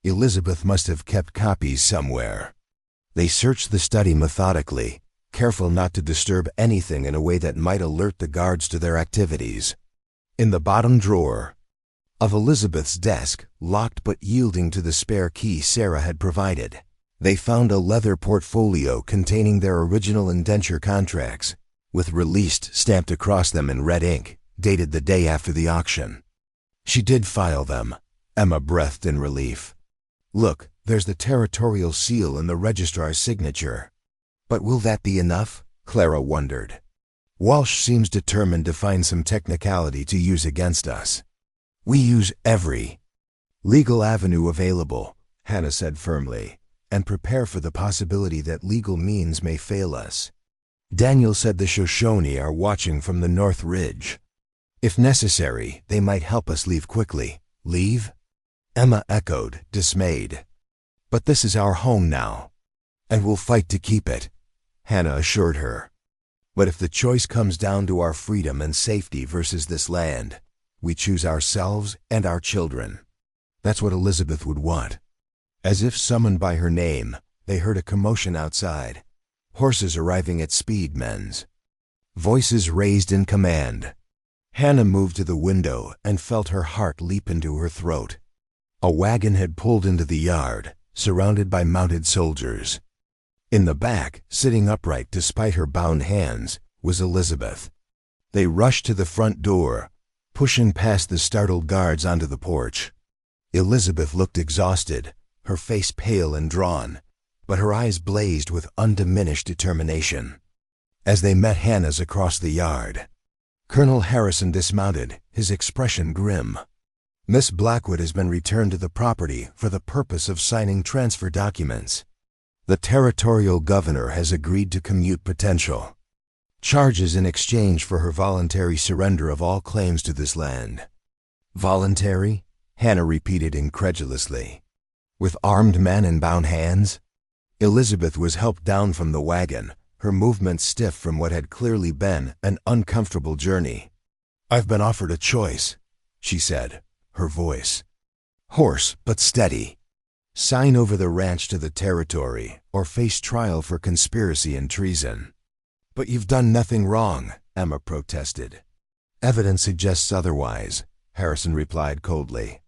Elizabeth must have kept copies somewhere. They searched the study methodically, careful not to disturb anything in a way that might alert the guards to their activities. In the bottom drawer of Elizabeth's desk, locked but yielding to the spare key Sarah had provided, they found a leather portfolio containing their original indenture contracts, with released stamped across them in red ink, dated the day after the auction. She did file them, Emma breathed in relief. Look, there's the territorial seal and the registrar's signature. But will that be enough? Clara wondered. Walsh seems determined to find some technicality to use against us. We use every legal avenue available, Hannah said firmly, and prepare for the possibility that legal means may fail us. Daniel said the Shoshone are watching from the North Ridge. If necessary, they might help us leave quickly. Leave? Emma echoed, dismayed. But this is our home now, and we'll fight to keep it, Hannah assured her. But if the choice comes down to our freedom and safety versus this land, we choose ourselves and our children. That's what Elizabeth would want. As if summoned by her name, they heard a commotion outside. Horses arriving at speed, men's voices raised in command. Hannah moved to the window and felt her heart leap into her throat. A wagon had pulled into the yard, surrounded by mounted soldiers. In the back, sitting upright despite her bound hands, was Elizabeth. They rushed to the front door, pushing past the startled guards onto the porch. Elizabeth looked exhausted, her face pale and drawn, but her eyes blazed with undiminished determination. As they met Hannah's across the yard, Colonel Harrison dismounted, his expression grim. Miss Blackwood has been returned to the property for the purpose of signing transfer documents. The territorial governor has agreed to commute potential charges in exchange for her voluntary surrender of all claims to this land. Voluntary? Hannah repeated incredulously. With armed men and bound hands? Elizabeth was helped down from the wagon, her movements stiff from what had clearly been an uncomfortable journey. I've been offered a choice, she said, her voice hoarse but steady. Sign over the ranch to the territory or face trial for conspiracy and treason. But you've done nothing wrong, Emma protested. Evidence suggests otherwise, Harrison replied coldly.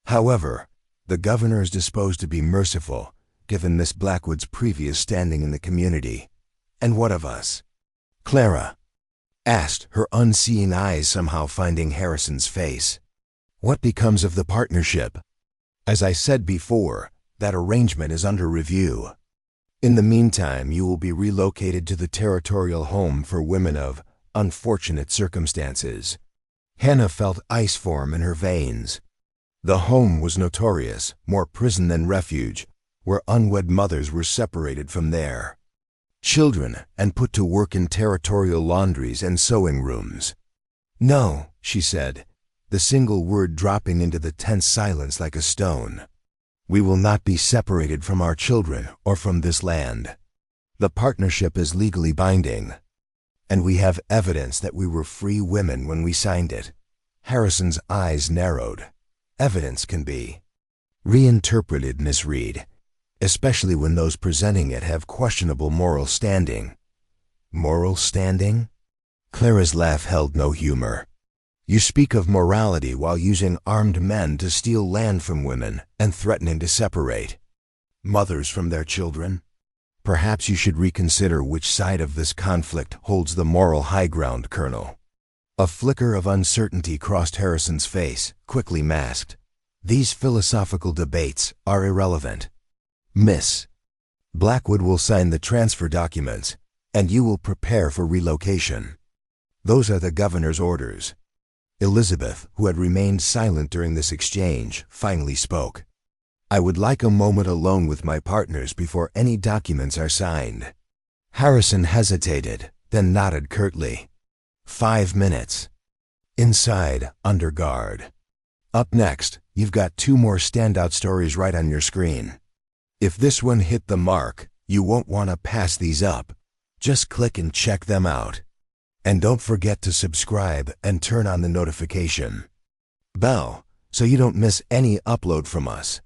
However, the governor is disposed to be merciful, given Miss Blackwood's previous standing in the community, And what of us? Clara asked, her unseeing eyes somehow finding Harrison's face. What becomes of the partnership? As I said before, that arrangement is under review. In the meantime, you will be relocated to the territorial home for women of unfortunate circumstances. Hannah felt ice form in her veins. The home was notorious, more prison than refuge, where unwed mothers were separated from their children and put to work in territorial laundries and sewing rooms. No, she said, the single word dropping into the tense silence like a stone. We will not be separated from our children or from this land. The partnership is legally binding, and we have evidence that we were free women when we signed it. Harrison's eyes narrowed. Evidence can be reinterpreted, Miss Reid, especially when those presenting it have questionable moral standing. Moral standing? Clara's laugh held no humor. You speak of morality while using armed men to steal land from women and threatening to separate mothers from their children. Perhaps you should reconsider which side of this conflict holds the moral high ground, Colonel. A flicker of uncertainty crossed Harrison's face, quickly masked. These philosophical debates are irrelevant. Miss Blackwood will sign the transfer documents, and you will prepare for relocation. Those are the governor's orders. Elizabeth, who had remained silent during this exchange, finally spoke. I would like a moment alone with my partners before any documents are signed. Harrison hesitated, then nodded curtly. 5 minutes. Inside, under guard. Up next, you've got 2 more standout stories right on your screen. If this one hit the mark, you won't want to pass these up. Just click and check them out. And don't forget to subscribe and turn on the notification bell so you don't miss any upload from us.